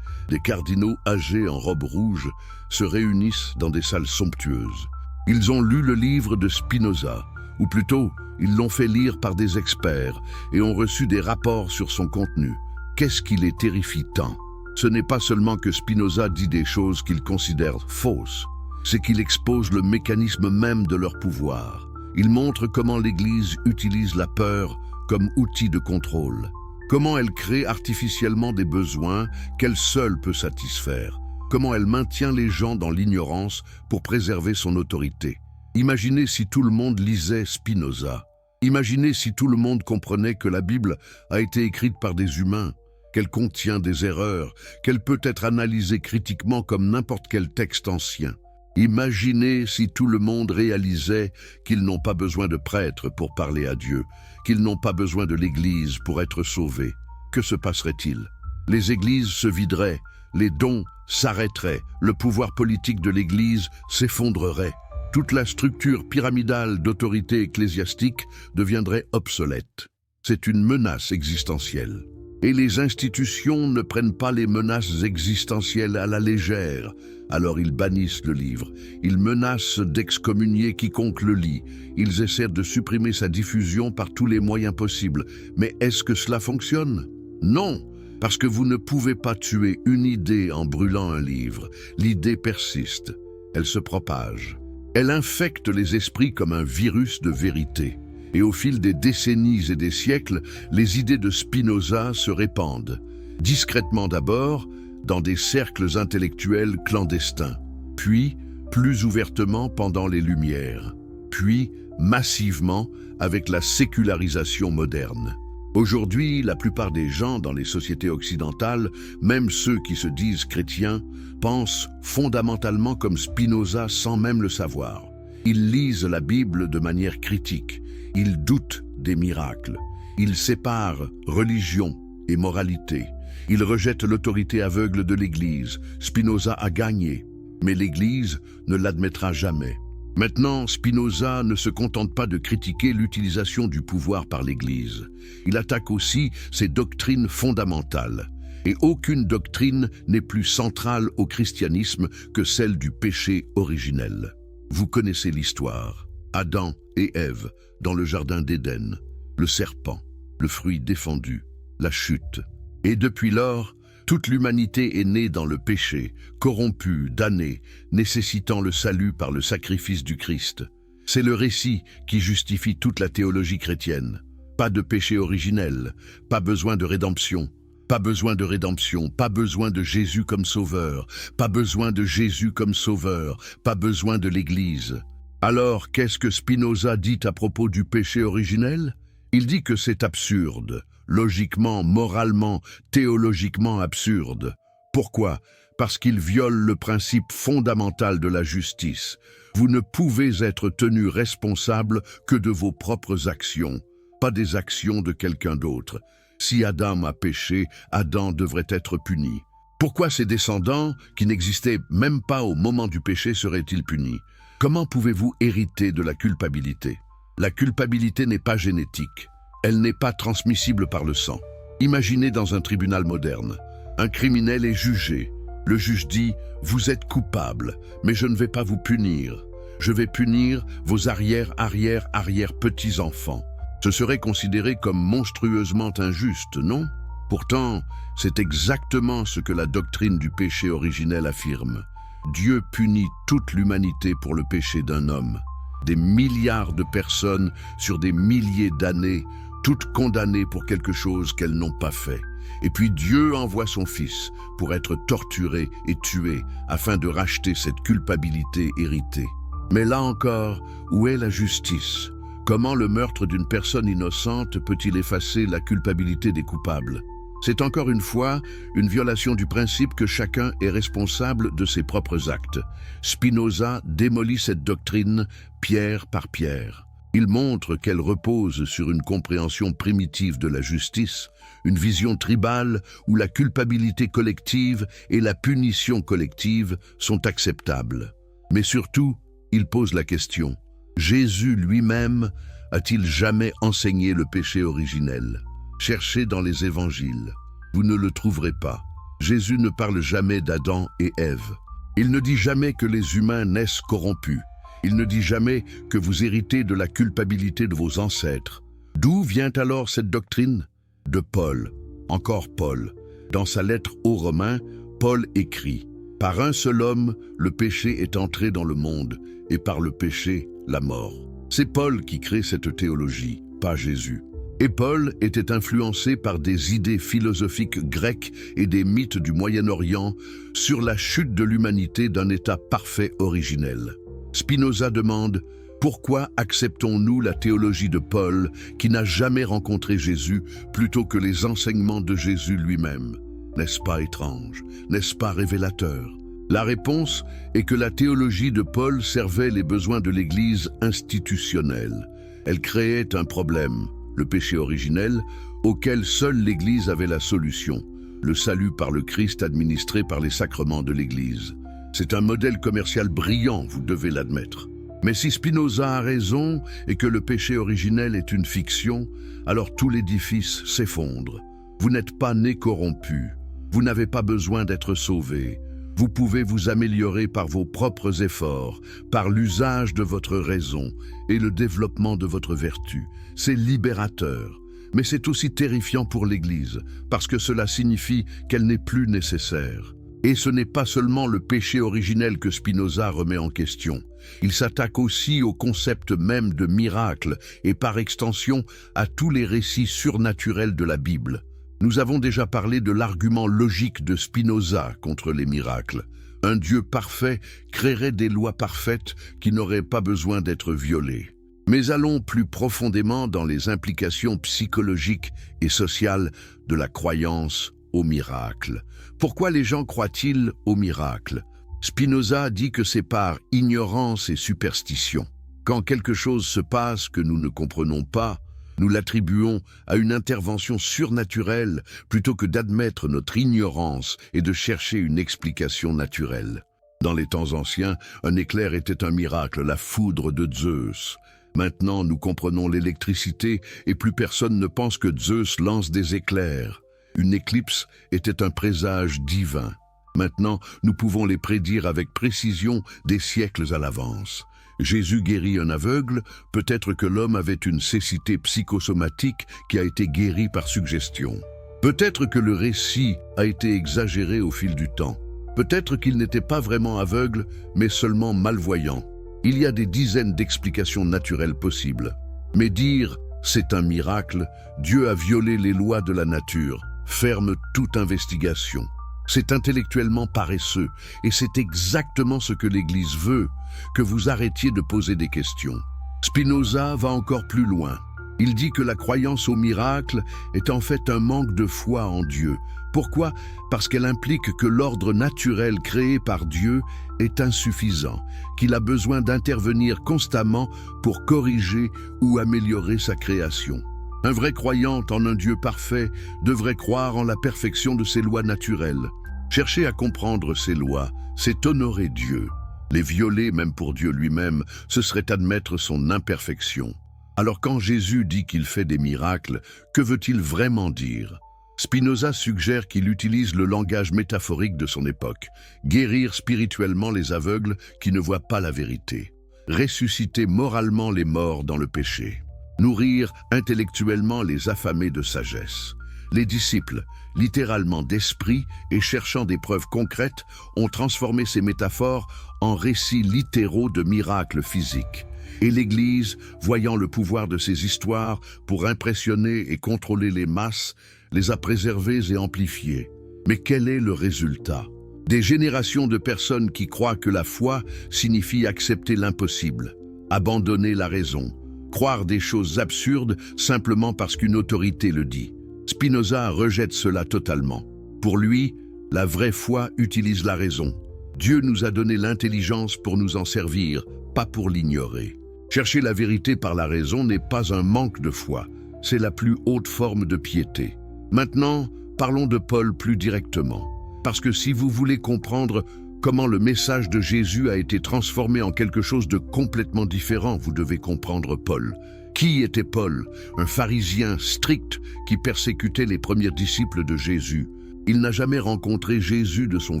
Des cardinaux âgés en robe rouge se réunissent dans des salles somptueuses. Ils ont lu le livre de Spinoza, ou plutôt, ils l'ont fait lire par des experts et ont reçu des rapports sur son contenu. Qu'est-ce qui les terrifie tant? Ce n'est pas seulement que Spinoza dit des choses qu'ils considèrent fausses, c'est qu'il expose le mécanisme même de leur pouvoir. Il montre comment l'Église utilise la peur comme outil de contrôle. Comment elle crée artificiellement des besoins qu'elle seule peut satisfaire. Comment elle maintient les gens dans l'ignorance pour préserver son autorité. Imaginez si tout le monde lisait Spinoza. Imaginez si tout le monde comprenait que la Bible a été écrite par des humains, qu'elle contient des erreurs, qu'elle peut être analysée critiquement comme n'importe quel texte ancien. Imaginez si tout le monde réalisait qu'ils n'ont pas besoin de prêtres pour parler à Dieu, qu'ils n'ont pas besoin de l'Église pour être sauvés. Que se passerait-il? Les églises se videraient, les dons s'arrêteraient, le pouvoir politique de l'Église s'effondrerait. Toute la structure pyramidale d'autorité ecclésiastique deviendrait obsolète. C'est une menace existentielle. Et les institutions ne prennent pas les menaces existentielles à la légère. Alors ils bannissent le livre. Ils menacent d'excommunier quiconque le lit. Ils essaient de supprimer sa diffusion par tous les moyens possibles. Mais est-ce que cela fonctionne? Non, parce que vous ne pouvez pas tuer une idée en brûlant un livre. L'idée persiste. Elle se propage. Elle infecte les esprits comme un virus de vérité. Et au fil des décennies et des siècles, les idées de Spinoza se répandent, discrètement d'abord, dans des cercles intellectuels clandestins, puis plus ouvertement pendant les Lumières, puis massivement avec la sécularisation moderne. Aujourd'hui, la plupart des gens dans les sociétés occidentales, même ceux qui se disent chrétiens, pensent fondamentalement comme Spinoza sans même le savoir. Ils lisent la Bible de manière critique, ils doutent des miracles, ils séparent religion et moralité, ils rejettent l'autorité aveugle de l'Église. Spinoza a gagné, mais l'Église ne l'admettra jamais. Maintenant, Spinoza ne se contente pas de critiquer l'utilisation du pouvoir par l'Église. Il attaque aussi ses doctrines fondamentales. Et aucune doctrine n'est plus centrale au christianisme que celle du péché originel. Vous connaissez l'histoire. Adam et Ève dans le jardin d'Éden, le serpent, le fruit défendu, la chute. Et depuis lors, toute l'humanité est née dans le péché, corrompue, damnée, nécessitant le salut par le sacrifice du Christ. C'est le récit qui justifie toute la théologie chrétienne. Pas de péché originel, pas besoin de rédemption. Pas besoin de rédemption, pas besoin de Jésus comme sauveur, pas besoin de Jésus comme sauveur, pas besoin de l'Église. Alors, qu'est-ce que Spinoza dit à propos du péché originel? Il dit que c'est absurde, logiquement, moralement, théologiquement absurde. Pourquoi? Parce qu'il viole le principe fondamental de la justice. Vous ne pouvez être tenu responsable que de vos propres actions, pas des actions de quelqu'un d'autre. Si Adam a péché, Adam devrait être puni. Pourquoi ses descendants, qui n'existaient même pas au moment du péché, seraient-ils punis? Comment pouvez-vous hériter de la culpabilité? La culpabilité n'est pas génétique. Elle n'est pas transmissible par le sang. Imaginez dans un tribunal moderne. Un criminel est jugé. Le juge dit « Vous êtes coupable, mais je ne vais pas vous punir. Je vais punir vos arrière-petits-enfants. » Ce serait considéré comme monstrueusement injuste, non? Pourtant, c'est exactement ce que la doctrine du péché originel affirme. Dieu punit toute l'humanité pour le péché d'un homme. Des milliards de personnes sur des milliers d'années, toutes condamnées pour quelque chose qu'elles n'ont pas fait. Et puis Dieu envoie son Fils pour être torturé et tué afin de racheter cette culpabilité héritée. Mais là encore, où est la justice? Comment le meurtre d'une personne innocente peut-il effacer la culpabilité des coupables? C'est encore une fois une violation du principe que chacun est responsable de ses propres actes. Spinoza démolit cette doctrine pierre par pierre. Il montre qu'elle repose sur une compréhension primitive de la justice, une vision tribale où la culpabilité collective et la punition collective sont acceptables. Mais surtout, il pose la question: Jésus lui-même a-t-il jamais enseigné le péché originel? Cherchez dans les évangiles. Vous ne le trouverez pas. Jésus ne parle jamais d'Adam et Ève. Il ne dit jamais que les humains naissent corrompus. Il ne dit jamais que vous héritez de la culpabilité de vos ancêtres. D'où vient alors cette doctrine? De Paul. Encore Paul. Dans sa lettre aux Romains, Paul écrit: « Par un seul homme, le péché est entré dans le monde, et par le péché, la mort. » C'est Paul qui crée cette théologie, pas Jésus. Et Paul était influencé par des idées philosophiques grecques et des mythes du Moyen-Orient sur la chute de l'humanité d'un état parfait originel. Spinoza demande: pourquoi acceptons-nous la théologie de Paul qui n'a jamais rencontré Jésus plutôt que les enseignements de Jésus lui-même? N'est-ce pas étrange? N'est-ce pas révélateur? La réponse est que la théologie de Paul servait les besoins de l'Église institutionnelle. Elle créait un problème, le péché originel, auquel seule l'Église avait la solution, le salut par le Christ administré par les sacrements de l'Église. C'est un modèle commercial brillant, vous devez l'admettre. Mais si Spinoza a raison et que le péché originel est une fiction, alors tout l'édifice s'effondre. Vous n'êtes pas né corrompu, vous n'avez pas besoin d'être sauvé. Vous pouvez vous améliorer par vos propres efforts, par l'usage de votre raison et le développement de votre vertu. C'est libérateur, mais c'est aussi terrifiant pour l'Église, parce que cela signifie qu'elle n'est plus nécessaire. Et ce n'est pas seulement le péché originel que Spinoza remet en question. Il s'attaque aussi au concept même de miracle et par extension à tous les récits surnaturels de la Bible. Nous avons déjà parlé de l'argument logique de Spinoza contre les miracles. Un Dieu parfait créerait des lois parfaites qui n'auraient pas besoin d'être violées. Mais allons plus profondément dans les implications psychologiques et sociales de la croyance au miracle. Pourquoi les gens croient-ils au miracle? Spinoza dit que c'est par ignorance et superstition. Quand quelque chose se passe que nous ne comprenons pas, nous l'attribuons à une intervention surnaturelle plutôt que d'admettre notre ignorance et de chercher une explication naturelle. Dans les temps anciens, un éclair était un miracle, la foudre de Zeus. Maintenant, nous comprenons l'électricité et plus personne ne pense que Zeus lance des éclairs. Une éclipse était un présage divin. Maintenant, nous pouvons les prédire avec précision des siècles à l'avance. Jésus guérit un aveugle, peut-être que l'homme avait une cécité psychosomatique qui a été guérie par suggestion. Peut-être que le récit a été exagéré au fil du temps. Peut-être qu'il n'était pas vraiment aveugle, mais seulement malvoyant. Il y a des dizaines d'explications naturelles possibles. Mais dire « c'est un miracle », Dieu a violé les lois de la nature, ferme toute investigation. C'est intellectuellement paresseux, et c'est exactement ce que l'Église veut, que vous arrêtiez de poser des questions. Spinoza va encore plus loin. Il dit que la croyance au miracle est en fait un manque de foi en Dieu. Pourquoi? Parce qu'elle implique que l'ordre naturel créé par Dieu est insuffisant, qu'il a besoin d'intervenir constamment pour corriger ou améliorer sa création. Un vrai croyant en un Dieu parfait devrait croire en la perfection de ses lois naturelles. Chercher à comprendre ces lois, c'est honorer Dieu. Les violer, même pour Dieu lui-même, ce serait admettre son imperfection. Alors quand Jésus dit qu'il fait des miracles, que veut-il vraiment dire? Spinoza suggère qu'il utilise le langage métaphorique de son époque. Guérir spirituellement les aveugles qui ne voient pas la vérité. Ressusciter moralement les morts dans le péché. Nourrir intellectuellement les affamés de sagesse. Les disciples, littéralement d'esprit et cherchant des preuves concrètes, ont transformé ces métaphores en récits littéraux de miracles physiques. Et l'Église, voyant le pouvoir de ces histoires pour impressionner et contrôler les masses, les a préservées et amplifiées. Mais quel est le résultat? Des générations de personnes qui croient que la foi signifie accepter l'impossible, abandonner la raison, croire des choses absurdes simplement parce qu'une autorité le dit. Spinoza rejette cela totalement. Pour lui, la vraie foi utilise la raison. Dieu nous a donné l'intelligence pour nous en servir, pas pour l'ignorer. Chercher la vérité par la raison n'est pas un manque de foi, c'est la plus haute forme de piété. Maintenant, parlons de Paul plus directement. Parce que si vous voulez comprendre comment le message de Jésus a été transformé en quelque chose de complètement différent, vous devez comprendre Paul. Qui était Paul? Un pharisien strict qui persécutait les premiers disciples de Jésus. Il n'a jamais rencontré Jésus de son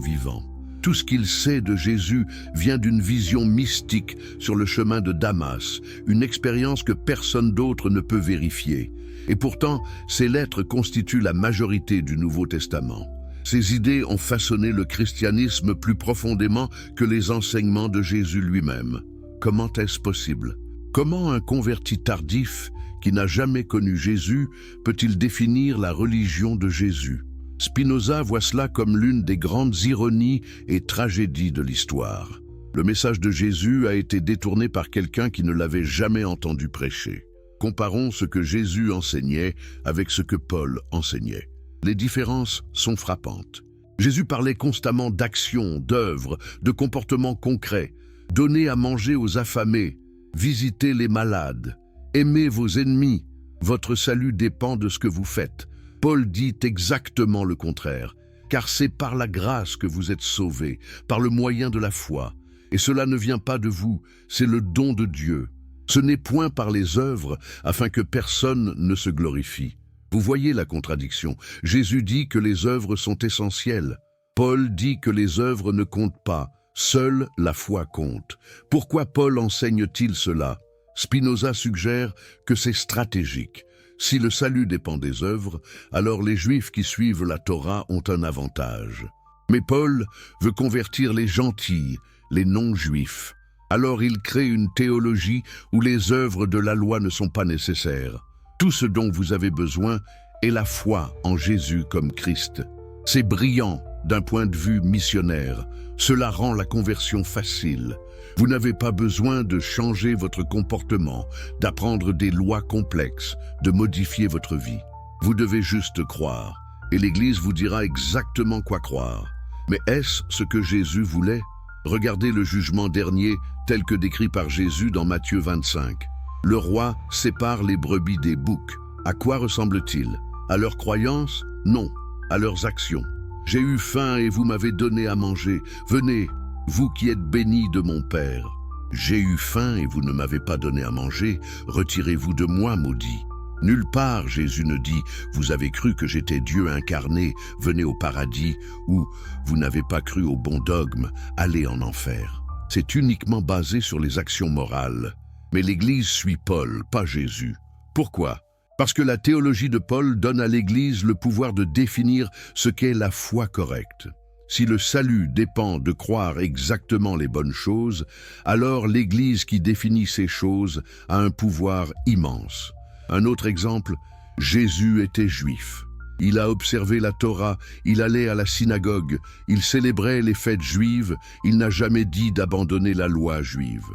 vivant. Tout ce qu'il sait de Jésus vient d'une vision mystique sur le chemin de Damas, une expérience que personne d'autre ne peut vérifier. Et pourtant, ces lettres constituent la majorité du Nouveau Testament. Ces idées ont façonné le christianisme plus profondément que les enseignements de Jésus lui-même. Comment est-ce possible? Comment un converti tardif, qui n'a jamais connu Jésus, peut-il définir la religion de Jésus? Spinoza voit cela comme l'une des grandes ironies et tragédies de l'histoire. Le message de Jésus a été détourné par quelqu'un qui ne l'avait jamais entendu prêcher. Comparons ce que Jésus enseignait avec ce que Paul enseignait. Les différences sont frappantes. Jésus parlait constamment d'actions, d'œuvres, de comportements concrets. Donnez à manger aux affamés, visitez les malades, aimez vos ennemis. Votre salut dépend de ce que vous faites. Paul dit exactement le contraire, car c'est par la grâce que vous êtes sauvés, par le moyen de la foi. Et cela ne vient pas de vous, c'est le don de Dieu. Ce n'est point par les œuvres, afin que personne ne se glorifie. Vous voyez la contradiction. Jésus dit que les œuvres sont essentielles. Paul dit que les œuvres ne comptent pas. Seule la foi compte. Pourquoi Paul enseigne-t-il cela? Spinoza suggère que c'est stratégique. Si le salut dépend des œuvres, alors les Juifs qui suivent la Torah ont un avantage. Mais Paul veut convertir les gentils, les non-juifs. Alors il crée une théologie où les œuvres de la loi ne sont pas nécessaires. Tout ce dont vous avez besoin est la foi en Jésus comme Christ. C'est brillant d'un point de vue missionnaire. Cela rend la conversion facile. Vous n'avez pas besoin de changer votre comportement, d'apprendre des lois complexes, de modifier votre vie. Vous devez juste croire, et l'Église vous dira exactement quoi croire. Mais est-ce ce que Jésus voulait? Regardez le jugement dernier tel que décrit par Jésus dans Matthieu 25. Le roi sépare les brebis des boucs. À quoi ressemble-t-il? À leurs croyances? Non, à leurs actions. J'ai eu faim et vous m'avez donné à manger. Venez, vous qui êtes bénis de mon Père. J'ai eu faim et vous ne m'avez pas donné à manger. Retirez-vous de moi, maudit. Nulle part, Jésus ne dit « Vous avez cru que j'étais Dieu incarné, venez au paradis » ou « Vous n'avez pas cru au bon dogme, allez en enfer ». C'est uniquement basé sur les actions morales. Mais l'Église suit Paul, pas Jésus. Pourquoi? Parce que la théologie de Paul donne à l'Église le pouvoir de définir ce qu'est la foi correcte. Si le salut dépend de croire exactement les bonnes choses, alors l'Église qui définit ces choses a un pouvoir immense. Un autre exemple, Jésus était juif. Il a observé la Torah, il allait à la synagogue, il célébrait les fêtes juives, il n'a jamais dit d'abandonner la loi juive.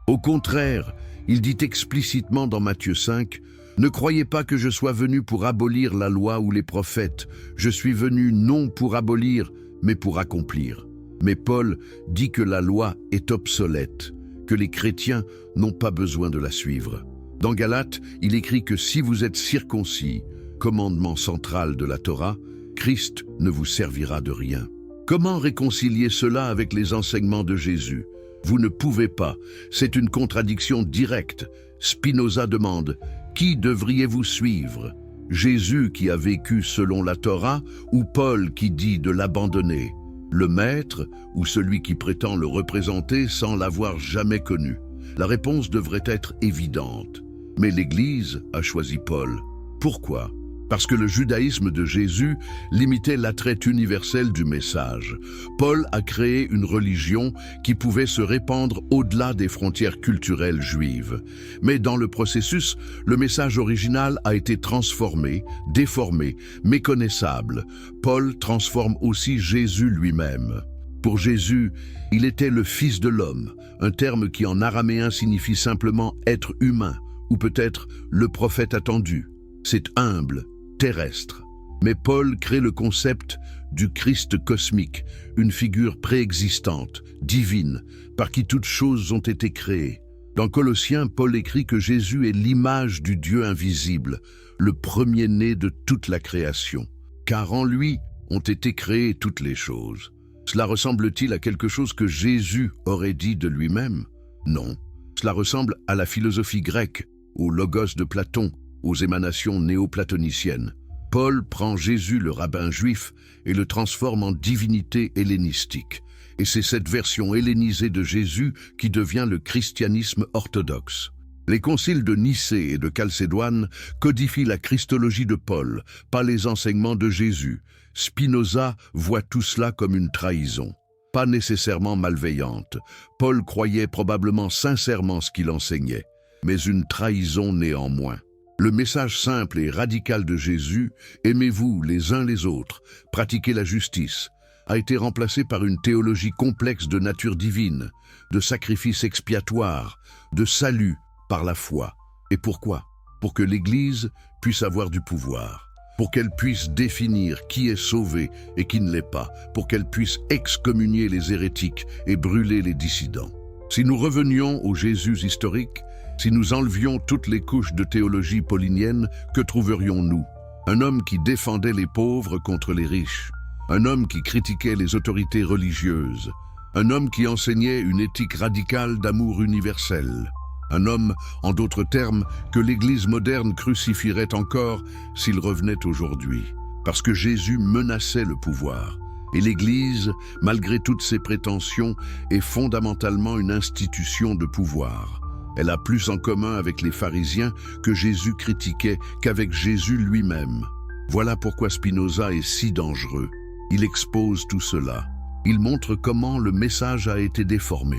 Au contraire, il dit explicitement dans Matthieu 5, « Ne croyez pas que je sois venu pour abolir la loi ou les prophètes, je suis venu non pour abolir, mais pour accomplir. » Mais Paul dit que la loi est obsolète, que les chrétiens n'ont pas besoin de la suivre. Dans Galates, il écrit que si vous êtes circoncis, commandement central de la Torah, Christ ne vous servira de rien. Comment réconcilier cela avec les enseignements de Jésus? Vous ne pouvez pas, c'est une contradiction directe. Spinoza demande, qui devriez-vous suivre? Jésus qui a vécu selon la Torah ou Paul qui dit de l'abandonner? Le maître ou celui qui prétend le représenter sans l'avoir jamais connu? La réponse devrait être évidente. Mais l'Église a choisi Paul. Pourquoi? Parce que le judaïsme de Jésus limitait l'attrait universel du message. Paul a créé une religion qui pouvait se répandre au-delà des frontières culturelles juives. Mais dans le processus, le message original a été transformé, déformé, méconnaissable. Paul transforme aussi Jésus lui-même. Pour Jésus, il était le Fils de l'homme, un terme qui en araméen signifie simplement être humain, ou peut-être le prophète attendu. C'est humble, terrestre. Mais Paul crée le concept du Christ cosmique, une figure préexistante, divine, par qui toutes choses ont été créées. Dans Colossiens, Paul écrit que Jésus est l'image du Dieu invisible, le premier-né de toute la création. Car en lui ont été créées toutes les choses. Cela ressemble-t-il à quelque chose que Jésus aurait dit de lui-même? Non. Cela ressemble à la philosophie grecque, au logos de Platon, aux émanations néo-platoniciennes. Paul prend Jésus le rabbin juif et le transforme en divinité hellénistique. Et c'est cette version hellénisée de Jésus qui devient le christianisme orthodoxe. Les conciles de Nicée et de Chalcédoine codifient la christologie de Paul, pas les enseignements de Jésus. Spinoza voit tout cela comme une trahison. Pas nécessairement malveillante. Paul croyait probablement sincèrement ce qu'il enseignait, mais une trahison néanmoins. Le message simple et radical de Jésus, « Aimez-vous les uns les autres, pratiquez la justice », a été remplacé par une théologie complexe de nature divine, de sacrifice expiatoire, de salut par la foi. Et pourquoi? Pour que l'Église puisse avoir du pouvoir. Pour qu'elle puisse définir qui est sauvé et qui ne l'est pas, pour qu'elle puisse excommunier les hérétiques et brûler les dissidents. Si nous revenions au Jésus historique, si nous enlevions toutes les couches de théologie paulinienne, que trouverions-nous? Un homme qui défendait les pauvres contre les riches, un homme qui critiquait les autorités religieuses, un homme qui enseignait une éthique radicale d'amour universel, un homme, en d'autres termes, que l'Église moderne crucifierait encore s'il revenait aujourd'hui, parce que Jésus menaçait le pouvoir. Et l'Église, malgré toutes ses prétentions, est fondamentalement une institution de pouvoir. Elle a plus en commun avec les pharisiens que Jésus critiquait qu'avec Jésus lui-même. Voilà pourquoi Spinoza est si dangereux. Il expose tout cela. Il montre comment le message a été déformé,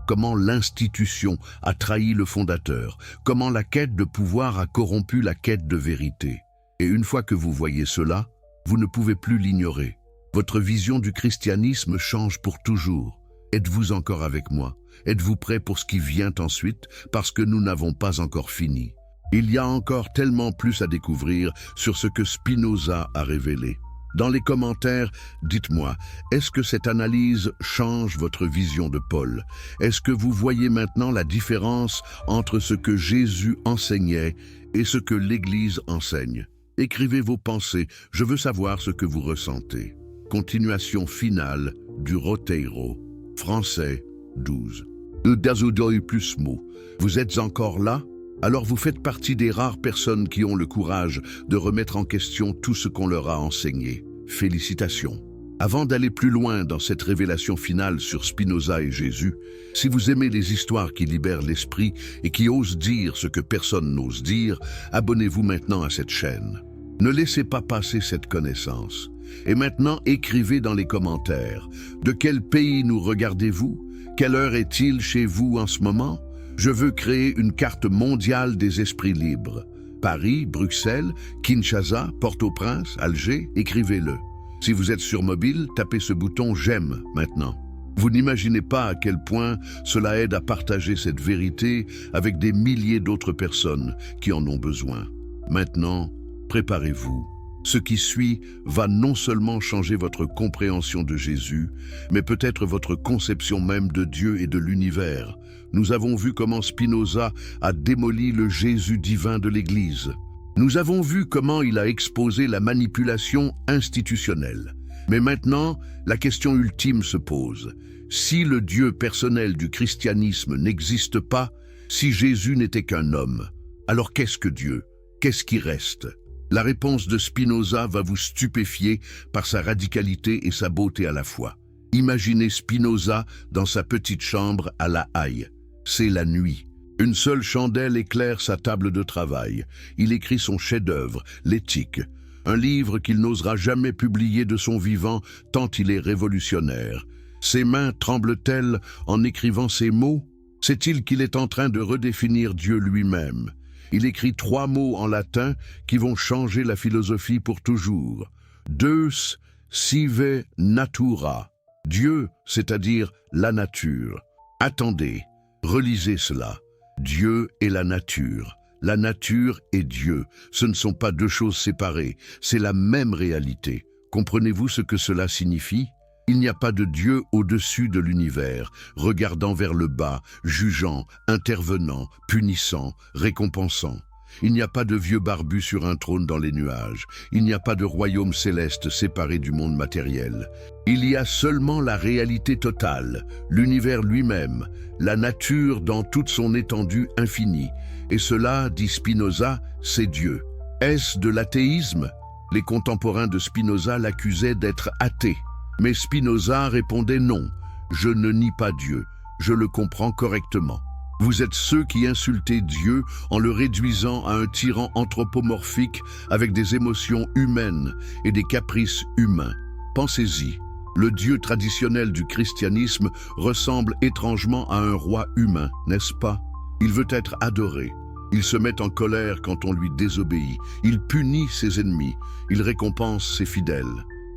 comment l'institution a trahi le fondateur, comment la quête de pouvoir a corrompu la quête de vérité. Et une fois que vous voyez cela, vous ne pouvez plus l'ignorer. Votre vision du christianisme change pour toujours. Êtes-vous encore avec moi? Êtes-vous prêt pour ce qui vient ensuite? Parce que nous n'avons pas encore fini. Il y a encore tellement plus à découvrir sur ce que Spinoza a révélé. Dans les commentaires, dites-moi, est-ce que cette analyse change votre vision de Paul? Est-ce que vous voyez maintenant la différence entre ce que Jésus enseignait et ce que l'Église enseigne? Écrivez vos pensées, je veux savoir ce que vous ressentez. Continuation finale du Roteiro, français 12. Le Dazodoi plus mot. Vous êtes encore là? Alors vous faites partie des rares personnes qui ont le courage de remettre en question tout ce qu'on leur a enseigné. Félicitations. Avant d'aller plus loin dans cette révélation finale sur Spinoza et Jésus, si vous aimez les histoires qui libèrent l'esprit et qui osent dire ce que personne n'ose dire, abonnez-vous maintenant à cette chaîne. Ne laissez pas passer cette connaissance. Et maintenant, écrivez dans les commentaires. De quel pays nous regardez-vous? Quelle heure est-il chez vous en ce moment? Je veux créer une carte mondiale des esprits libres. Paris, Bruxelles, Kinshasa, Port-au-Prince, Alger, écrivez-le. Si vous êtes sur mobile, tapez ce bouton « J'aime » maintenant. Vous n'imaginez pas à quel point cela aide à partager cette vérité avec des milliers d'autres personnes qui en ont besoin. Maintenant, préparez-vous. Ce qui suit va non seulement changer votre compréhension de Jésus, mais peut-être votre conception même de Dieu et de l'univers. Nous avons vu comment Spinoza a démoli le Jésus divin de l'Église. Nous avons vu comment il a exposé la manipulation institutionnelle. Mais maintenant, la question ultime se pose. Si le Dieu personnel du christianisme n'existe pas, si Jésus n'était qu'un homme, alors qu'est-ce que Dieu? Qu'est-ce qui reste? La réponse de Spinoza va vous stupéfier par sa radicalité et sa beauté à la fois. Imaginez Spinoza dans sa petite chambre à La Haye. C'est la nuit. Une seule chandelle éclaire sa table de travail. Il écrit son chef-d'œuvre, l'Éthique, un livre qu'il n'osera jamais publier de son vivant tant il est révolutionnaire. Ses mains tremblent-elles en écrivant ces mots? Sait-il qu'il est en train de redéfinir Dieu lui-même? Il écrit 3 mots en latin qui vont changer la philosophie pour toujours. Deus sive natura. Dieu, c'est-à-dire la nature. Attendez, relisez cela. Dieu est la nature. La nature est Dieu. Ce ne sont pas deux choses séparées, c'est la même réalité. Comprenez-vous ce que cela signifie? Il n'y a pas de Dieu au-dessus de l'univers, regardant vers le bas, jugeant, intervenant, punissant, récompensant. Il n'y a pas de vieux barbu sur un trône dans les nuages. Il n'y a pas de royaume céleste séparé du monde matériel. Il y a seulement la réalité totale, l'univers lui-même, la nature dans toute son étendue infinie. Et cela, dit Spinoza, c'est Dieu. Est-ce de l'athéisme? Les contemporains de Spinoza l'accusaient d'être athée. Mais Spinoza répondait non, je ne nie pas Dieu, je le comprends correctement. Vous êtes ceux qui insultez Dieu en le réduisant à un tyran anthropomorphique avec des émotions humaines et des caprices humains. Pensez-y, le Dieu traditionnel du christianisme ressemble étrangement à un roi humain, n'est-ce pas? Il veut être adoré. Il se met en colère quand on lui désobéit. Il punit ses ennemis. Il récompense ses fidèles.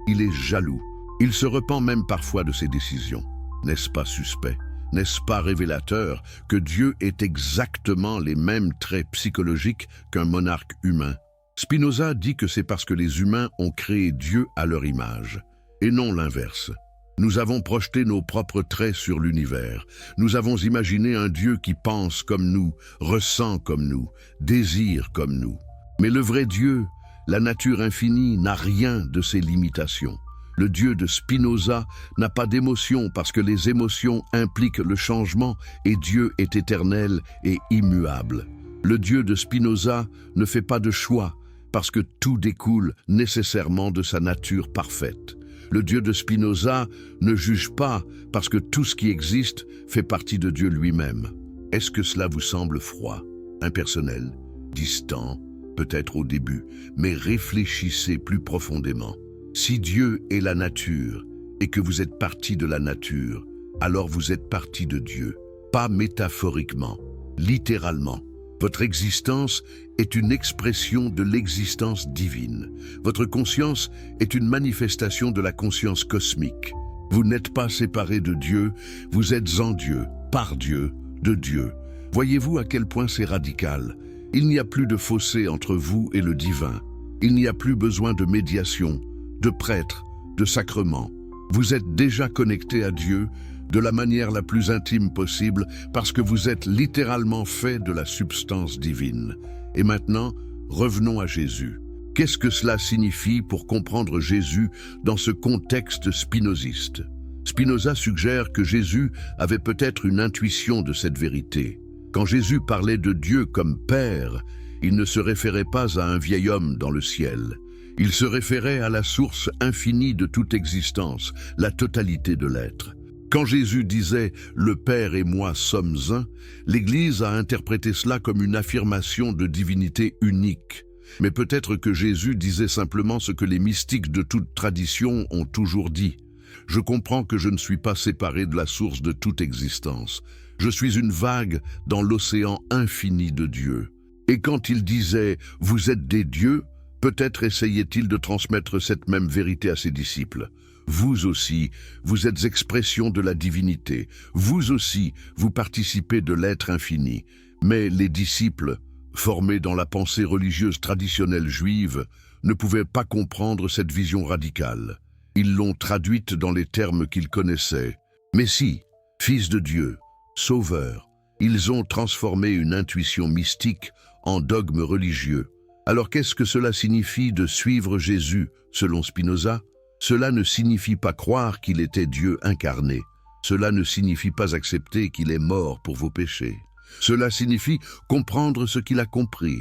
Il est jaloux. Il se repent même parfois de ses décisions. N'est-ce pas suspect? N'est-ce pas révélateur que Dieu ait exactement les mêmes traits psychologiques qu'un monarque humain? Spinoza dit que c'est parce que les humains ont créé Dieu à leur image, et non l'inverse. Nous avons projeté nos propres traits sur l'univers. Nous avons imaginé un Dieu qui pense comme nous, ressent comme nous, désire comme nous. Mais le vrai Dieu, la nature infinie, n'a rien de ces limitations. Le Dieu de Spinoza n'a pas d'émotion parce que les émotions impliquent le changement et Dieu est éternel et immuable. Le Dieu de Spinoza ne fait pas de choix parce que tout découle nécessairement de sa nature parfaite. Le Dieu de Spinoza ne juge pas parce que tout ce qui existe fait partie de Dieu lui-même. Est-ce que cela vous semble froid, impersonnel, distant, peut-être au début, mais réfléchissez plus profondément. Si Dieu est la nature et que vous êtes partie de la nature, alors vous êtes partie de Dieu. Pas métaphoriquement, littéralement. Votre existence est une expression de l'existence divine. Votre conscience est une manifestation de la conscience cosmique. Vous n'êtes pas séparé de Dieu, vous êtes en Dieu, par Dieu, de Dieu. Voyez-vous à quel point c'est radical? Il n'y a plus de fossé entre vous et le divin. Il n'y a plus besoin de médiation, de prêtre, de sacrement. Vous êtes déjà connecté à Dieu de la manière la plus intime possible parce que vous êtes littéralement fait de la substance divine. Et maintenant, revenons à Jésus. Qu'est-ce que cela signifie pour comprendre Jésus dans ce contexte spinoziste? Spinoza suggère que Jésus avait peut-être une intuition de cette vérité. Quand Jésus parlait de Dieu comme Père, il ne se référait pas à un vieil homme dans le ciel. Il se référait à la source infinie de toute existence, la totalité de l'être. Quand Jésus disait « Le Père et moi sommes un », l'Église a interprété cela comme une affirmation de divinité unique. Mais peut-être que Jésus disait simplement ce que les mystiques de toute tradition ont toujours dit. « Je comprends que je ne suis pas séparé de la source de toute existence. Je suis une vague dans l'océan infini de Dieu. » Et quand il disait « Vous êtes des dieux », peut-être essayait-il de transmettre cette même vérité à ses disciples. Vous aussi, vous êtes expression de la divinité. Vous aussi, vous participez de l'être infini. Mais les disciples, formés dans la pensée religieuse traditionnelle juive, ne pouvaient pas comprendre cette vision radicale. Ils l'ont traduite dans les termes qu'ils connaissaient. Messie, Fils de Dieu, Sauveur. Ils ont transformé une intuition mystique en dogme religieux. Alors qu'est-ce que cela signifie de suivre Jésus, selon Spinoza? Cela ne signifie pas croire qu'il était Dieu incarné. Cela ne signifie pas accepter qu'il est mort pour vos péchés. Cela signifie comprendre ce qu'il a compris,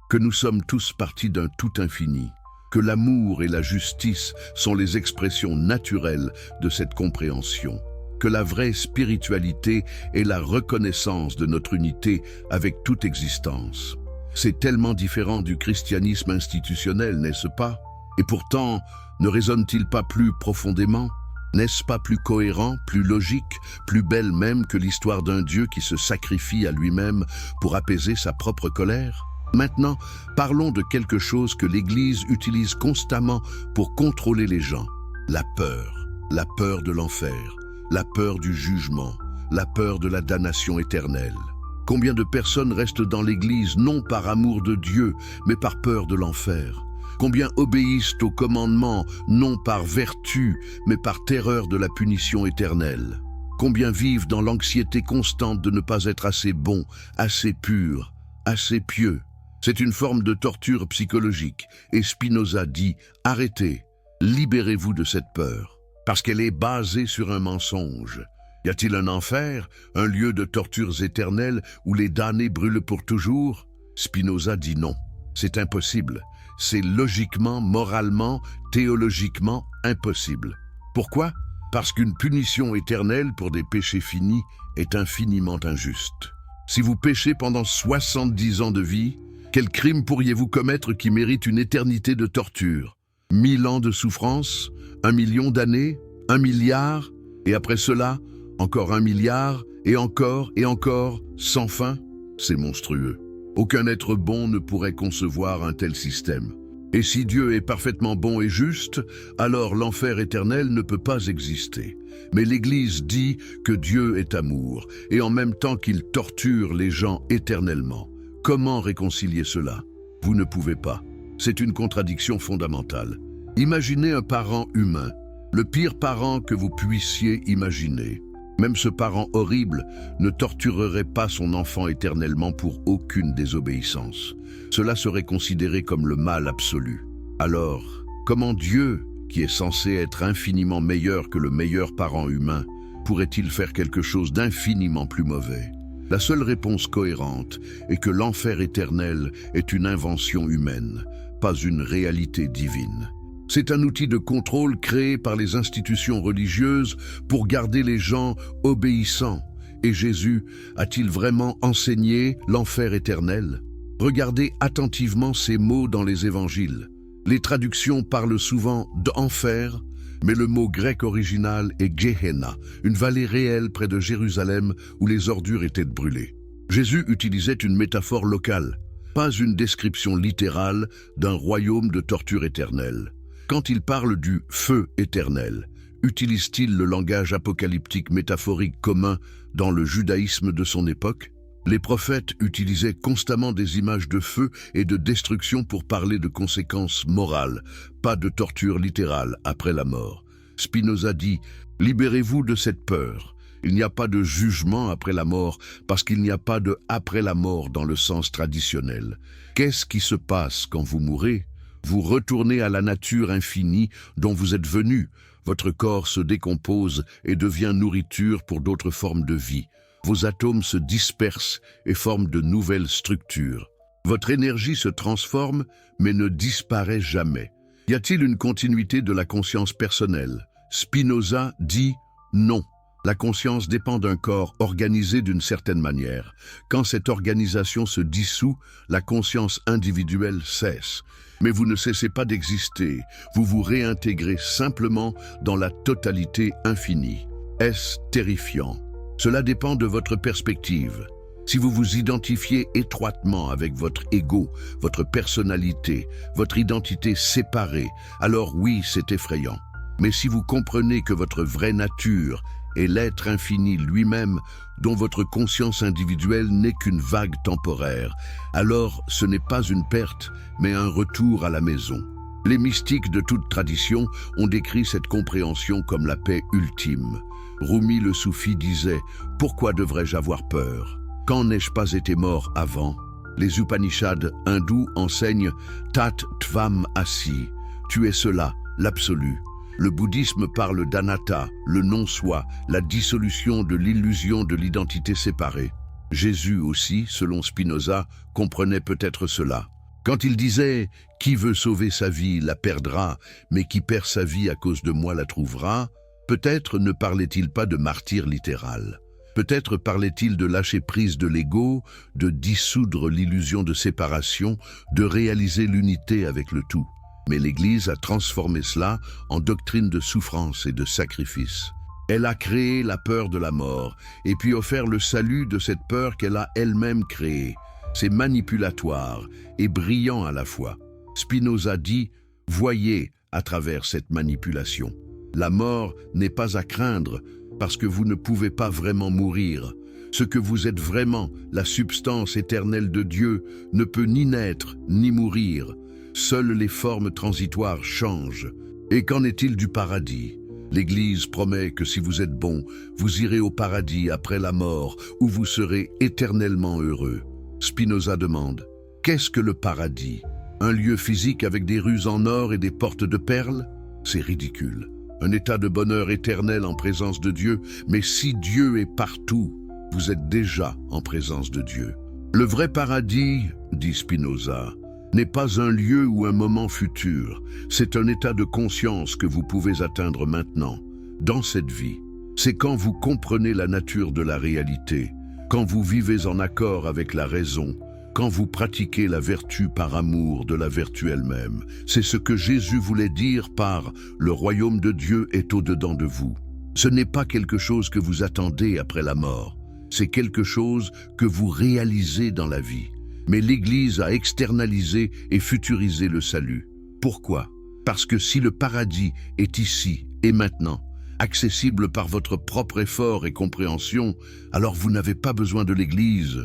que nous sommes tous partis d'un tout infini, que l'amour et la justice sont les expressions naturelles de cette compréhension, que la vraie spiritualité est la reconnaissance de notre unité avec toute existence. C'est tellement différent du christianisme institutionnel, n'est-ce pas? Et pourtant, ne résonne-t-il pas plus profondément? N'est-ce pas plus cohérent, plus logique, plus belle même que l'histoire d'un Dieu qui se sacrifie à lui-même pour apaiser sa propre colère? Maintenant, parlons de quelque chose que l'Église utilise constamment pour contrôler les gens. La peur de l'enfer, la peur du jugement, la peur de la damnation éternelle. Combien de personnes restent dans l'Église non par amour de Dieu, mais par peur de l'enfer? Combien obéissent aux commandements, non par vertu, mais par terreur de la punition éternelle? Combien vivent dans l'anxiété constante de ne pas être assez bons, assez purs, assez pieux? C'est une forme de torture psychologique, et Spinoza dit « Arrêtez, libérez-vous de cette peur, parce qu'elle est basée sur un mensonge. Y a-t-il un enfer, un lieu de tortures éternelles où les damnés brûlent pour toujours ?» Spinoza dit non, c'est impossible. C'est logiquement, moralement, théologiquement impossible. Pourquoi? Parce qu'une punition éternelle pour des péchés finis est infiniment injuste. Si vous péchez pendant 70 ans de vie, quel crime pourriez-vous commettre qui mérite une éternité de torture? 1000 ans de souffrance? 1 million d'années? 1 milliard? Et après cela, encore 1 milliard? Et encore, sans fin? C'est monstrueux. Aucun être bon ne pourrait concevoir un tel système. Et si Dieu est parfaitement bon et juste, alors l'enfer éternel ne peut pas exister. Mais l'Église dit que Dieu est amour, et en même temps qu'il torture les gens éternellement. Comment réconcilier cela? Vous ne pouvez pas. C'est une contradiction fondamentale. Imaginez un parent humain, le pire parent que vous puissiez imaginer. Même ce parent horrible ne torturerait pas son enfant éternellement pour aucune désobéissance. Cela serait considéré comme le mal absolu. Alors, comment Dieu, qui est censé être infiniment meilleur que le meilleur parent humain, pourrait-il faire quelque chose d'infiniment plus mauvais? La seule réponse cohérente est que l'enfer éternel est une invention humaine, pas une réalité divine. C'est un outil de contrôle créé par les institutions religieuses pour garder les gens obéissants. Et Jésus a-t-il vraiment enseigné l'enfer éternel? Regardez attentivement ces mots dans les évangiles. Les traductions parlent souvent d'enfer, mais le mot grec original est Gehenna, une vallée réelle près de Jérusalem où les ordures étaient brûlées. Jésus utilisait une métaphore locale, pas une description littérale d'un royaume de torture éternelle. Quand il parle du feu éternel, utilise-t-il le langage apocalyptique métaphorique commun dans le judaïsme de son époque? Les prophètes utilisaient constamment des images de feu et de destruction pour parler de conséquences morales, pas de torture littérale après la mort. Spinoza dit « Libérez-vous de cette peur. Il n'y a pas de jugement après la mort parce qu'il n'y a pas de après la mort dans le sens traditionnel. Qu'est-ce qui se passe quand vous mourrez? Vous retournez à la nature infinie dont vous êtes venu. Votre corps se décompose et devient nourriture pour d'autres formes de vie. Vos atomes se dispersent et forment de nouvelles structures. Votre énergie se transforme mais ne disparaît jamais. Y a-t-il une continuité de la conscience personnelle? Spinoza dit non. La conscience dépend d'un corps organisé d'une certaine manière. Quand cette organisation se dissout, la conscience individuelle cesse. Mais vous ne cessez pas d'exister, vous vous réintégrez simplement dans la totalité infinie. Est-ce terrifiant? Cela dépend de votre perspective. Si vous vous identifiez étroitement avec votre ego, votre personnalité, votre identité séparée, alors oui, c'est effrayant. Mais si vous comprenez que votre vraie nature est l'être infini lui-même, dont votre conscience individuelle n'est qu'une vague temporaire, alors ce n'est pas une perte, mais un retour à la maison. Les mystiques de toute tradition ont décrit cette compréhension comme la paix ultime. Rumi le soufi disait « Pourquoi devrais-je avoir peur? Quand n'ai-je pas été mort avant ?» Les Upanishads hindous enseignent « Tat Tvam Asi » tu es cela, l'absolu. Le bouddhisme parle d'anatta, le non-soi, la dissolution de l'illusion de l'identité séparée. Jésus aussi, selon Spinoza, comprenait peut-être cela. Quand il disait « Qui veut sauver sa vie la perdra, mais qui perd sa vie à cause de moi la trouvera », peut-être ne parlait-il pas de martyr littéral. Peut-être parlait-il de lâcher prise de l'ego, de dissoudre l'illusion de séparation, de réaliser l'unité avec le tout. Mais l'Église a transformé cela en doctrine de souffrance et de sacrifice. Elle a créé la peur de la mort et puis offert le salut de cette peur qu'elle a elle-même créée. C'est manipulatoire et brillant à la fois. Spinoza dit « Voyez à travers cette manipulation. La mort n'est pas à craindre parce que vous ne pouvez pas vraiment mourir. Ce que vous êtes vraiment, la substance éternelle de Dieu, ne peut ni naître ni mourir. Seules les formes transitoires changent. Et qu'en est-il du paradis? L'Église promet que si vous êtes bon, vous irez au paradis après la mort, où vous serez éternellement heureux. Spinoza demande, qu'est-ce que le paradis? Un lieu physique avec des rues en or et des portes de perles? C'est ridicule. Un état de bonheur éternel en présence de Dieu, mais si Dieu est partout, vous êtes déjà en présence de Dieu. Le vrai paradis, dit Spinoza, n'est pas un lieu ou un moment futur, c'est un état de conscience que vous pouvez atteindre maintenant, dans cette vie. C'est quand vous comprenez la nature de la réalité, quand vous vivez en accord avec la raison, quand vous pratiquez la vertu par amour de la vertu elle-même. C'est ce que Jésus voulait dire par « le royaume de Dieu est au-dedans de vous ». Ce n'est pas quelque chose que vous attendez après la mort, c'est quelque chose que vous réalisez dans la vie. Mais l'Église a externalisé et futurisé le salut. Pourquoi? Parce que si le paradis est ici et maintenant, accessible par votre propre effort et compréhension, alors vous n'avez pas besoin de l'Église.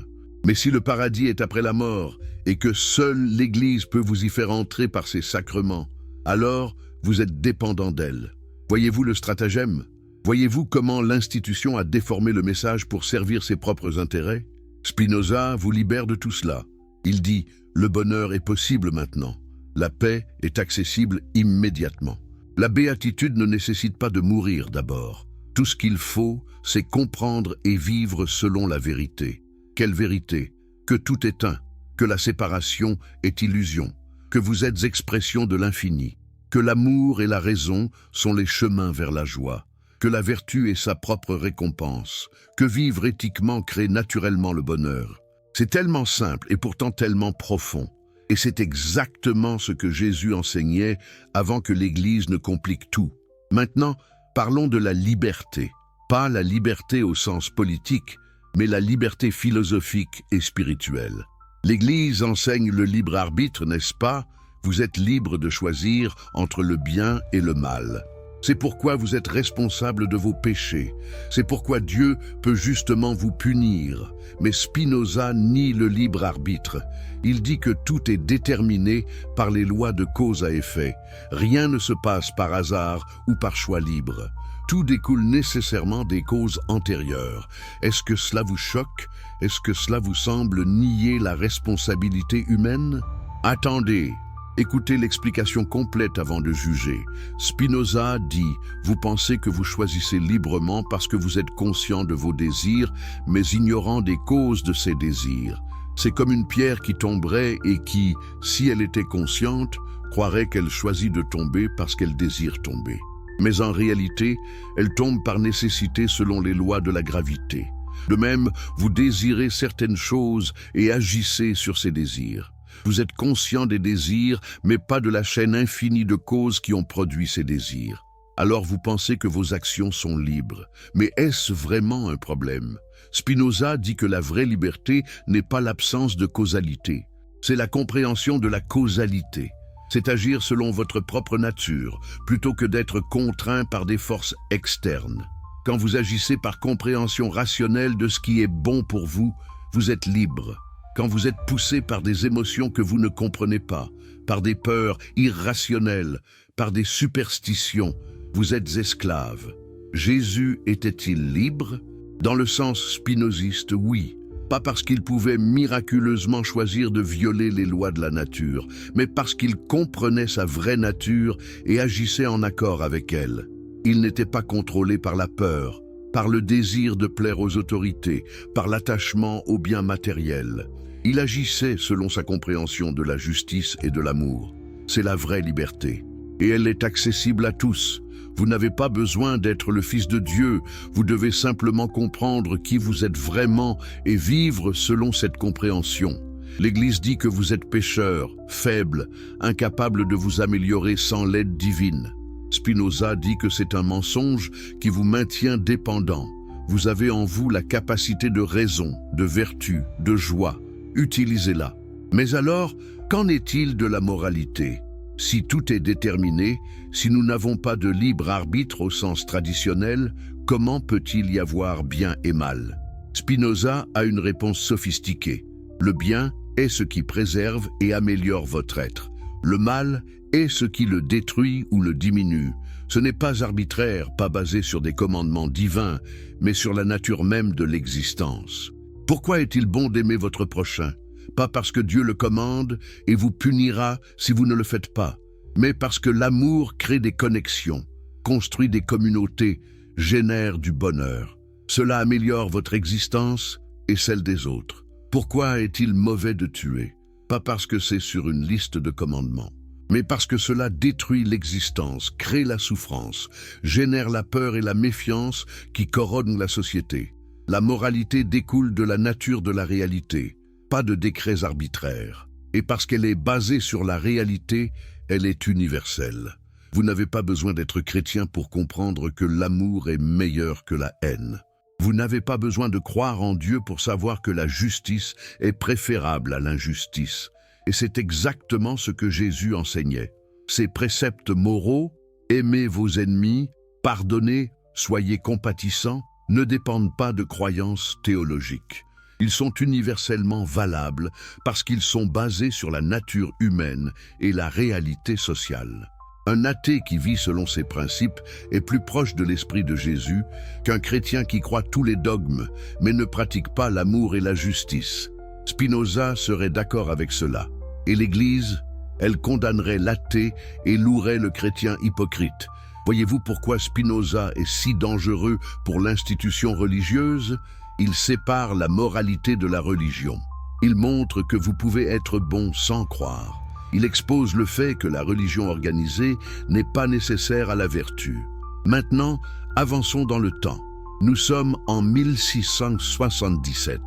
Mais si le paradis est après la mort et que seule l'Église peut vous y faire entrer par ses sacrements, alors vous êtes dépendant d'elle. Voyez-vous le stratagème? Voyez-vous comment l'institution a déformé le message pour servir ses propres intérêts? Spinoza vous libère de tout cela. Il dit « Le bonheur est possible maintenant. La paix est accessible immédiatement. La béatitude ne nécessite pas de mourir d'abord. Tout ce qu'il faut, c'est comprendre et vivre selon la vérité. Quelle vérité? Que tout est un, que la séparation est illusion, que vous êtes expression de l'infini, que l'amour et la raison sont les chemins vers la joie, que la vertu est sa propre récompense, que vivre éthiquement crée naturellement le bonheur. C'est tellement simple et pourtant tellement profond. Et c'est exactement ce que Jésus enseignait avant que l'Église ne complique tout. Maintenant, parlons de la liberté. Pas la liberté au sens politique, mais la liberté philosophique et spirituelle. L'Église enseigne le libre arbitre, n'est-ce pas? Vous êtes libre de choisir entre le bien et le mal. C'est pourquoi vous êtes responsable de vos péchés. C'est pourquoi Dieu peut justement vous punir. Mais Spinoza nie le libre arbitre. Il dit que tout est déterminé par les lois de cause à effet. Rien ne se passe par hasard ou par choix libre. Tout découle nécessairement des causes antérieures. Est-ce que cela vous choque? Est-ce que cela vous semble nier la responsabilité humaine? Attendez. Écoutez l'explication complète avant de juger. Spinoza dit « Vous pensez que vous choisissez librement parce que vous êtes conscient de vos désirs, mais ignorant des causes de ces désirs. C'est comme une pierre qui tomberait et qui, si elle était consciente, croirait qu'elle choisit de tomber parce qu'elle désire tomber. Mais en réalité, elle tombe par nécessité selon les lois de la gravité. De même, vous désirez certaines choses et agissez sur ces désirs. Vous êtes conscient des désirs, mais pas de la chaîne infinie de causes qui ont produit ces désirs. Alors vous pensez que vos actions sont libres. Mais est-ce vraiment un problème? Spinoza dit que la vraie liberté n'est pas l'absence de causalité. C'est la compréhension de la causalité. C'est agir selon votre propre nature, plutôt que d'être contraint par des forces externes. Quand vous agissez par compréhension rationnelle de ce qui est bon pour vous, vous êtes libre. Quand vous êtes poussé par des émotions que vous ne comprenez pas, par des peurs irrationnelles, par des superstitions, vous êtes esclave. Jésus était-il libre? Dans le sens spinoziste, oui. Pas parce qu'il pouvait miraculeusement choisir de violer les lois de la nature, mais parce qu'il comprenait sa vraie nature et agissait en accord avec elle. Il n'était pas contrôlé par la peur, par le désir de plaire aux autorités, par l'attachement aux biens matériels. Il agissait selon sa compréhension de la justice et de l'amour. C'est la vraie liberté. Et elle est accessible à tous. Vous n'avez pas besoin d'être le Fils de Dieu. Vous devez simplement comprendre qui vous êtes vraiment et vivre selon cette compréhension. L'Église dit que vous êtes pécheur, faible, incapable de vous améliorer sans l'aide divine. Spinoza dit que c'est un mensonge qui vous maintient dépendant. Vous avez en vous la capacité de raison, de vertu, de joie. Utilisez-la. Mais alors, qu'en est-il de la moralité? Si tout est déterminé, si nous n'avons pas de libre arbitre au sens traditionnel, comment peut-il y avoir bien et mal? Spinoza a une réponse sophistiquée. Le bien est ce qui préserve et améliore votre être. Le mal est ce qui le détruit ou le diminue. Ce n'est pas arbitraire, pas basé sur des commandements divins, mais sur la nature même de l'existence. Pourquoi est-il bon d'aimer votre prochain? Pas parce que Dieu le commande et vous punira si vous ne le faites pas, mais parce que l'amour crée des connexions, construit des communautés, génère du bonheur. Cela améliore votre existence et celle des autres. Pourquoi est-il mauvais de tuer? Pas parce que c'est sur une liste de commandements, mais parce que cela détruit l'existence, crée la souffrance, génère la peur et la méfiance qui corrodent la société. La moralité découle de la nature de la réalité, pas de décrets arbitraires. Et parce qu'elle est basée sur la réalité, elle est universelle. Vous n'avez pas besoin d'être chrétien pour comprendre que l'amour est meilleur que la haine. Vous n'avez pas besoin de croire en Dieu pour savoir que la justice est préférable à l'injustice. Et c'est exactement ce que Jésus enseignait. Ses préceptes moraux, aimez vos ennemis, pardonnez, soyez compatissants, ne dépendent pas de croyances théologiques. Ils sont universellement valables parce qu'ils sont basés sur la nature humaine et la réalité sociale. Un athée qui vit selon ces principes est plus proche de l'esprit de Jésus qu'un chrétien qui croit tous les dogmes mais ne pratique pas l'amour et la justice. Spinoza serait d'accord avec cela. Et l'Église, elle condamnerait l'athée et louerait le chrétien hypocrite. Voyez-vous pourquoi Spinoza est si dangereux pour l'institution religieuse? Il sépare la moralité de la religion. Il montre que vous pouvez être bon sans croire. Il expose le fait que la religion organisée n'est pas nécessaire à la vertu. Maintenant, avançons dans le temps. Nous sommes en 1677.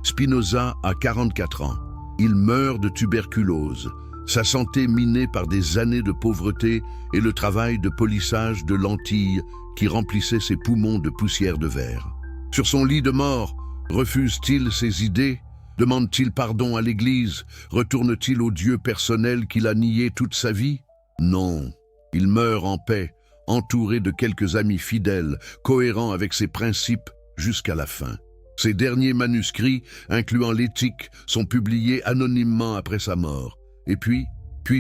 Spinoza a 44 ans. Il meurt de tuberculose, sa santé minée par des années de pauvreté et le travail de polissage de lentilles qui remplissait ses poumons de poussière de verre. Sur son lit de mort, refuse-t-il ses idées? Demande-t-il pardon à l'Église? Retourne-t-il au Dieu personnel qu'il a nié toute sa vie? Non, il meurt en paix, entouré de quelques amis fidèles, cohérents avec ses principes jusqu'à la fin. Ses derniers manuscrits, incluant l'éthique, sont publiés anonymement après sa mort. Et puis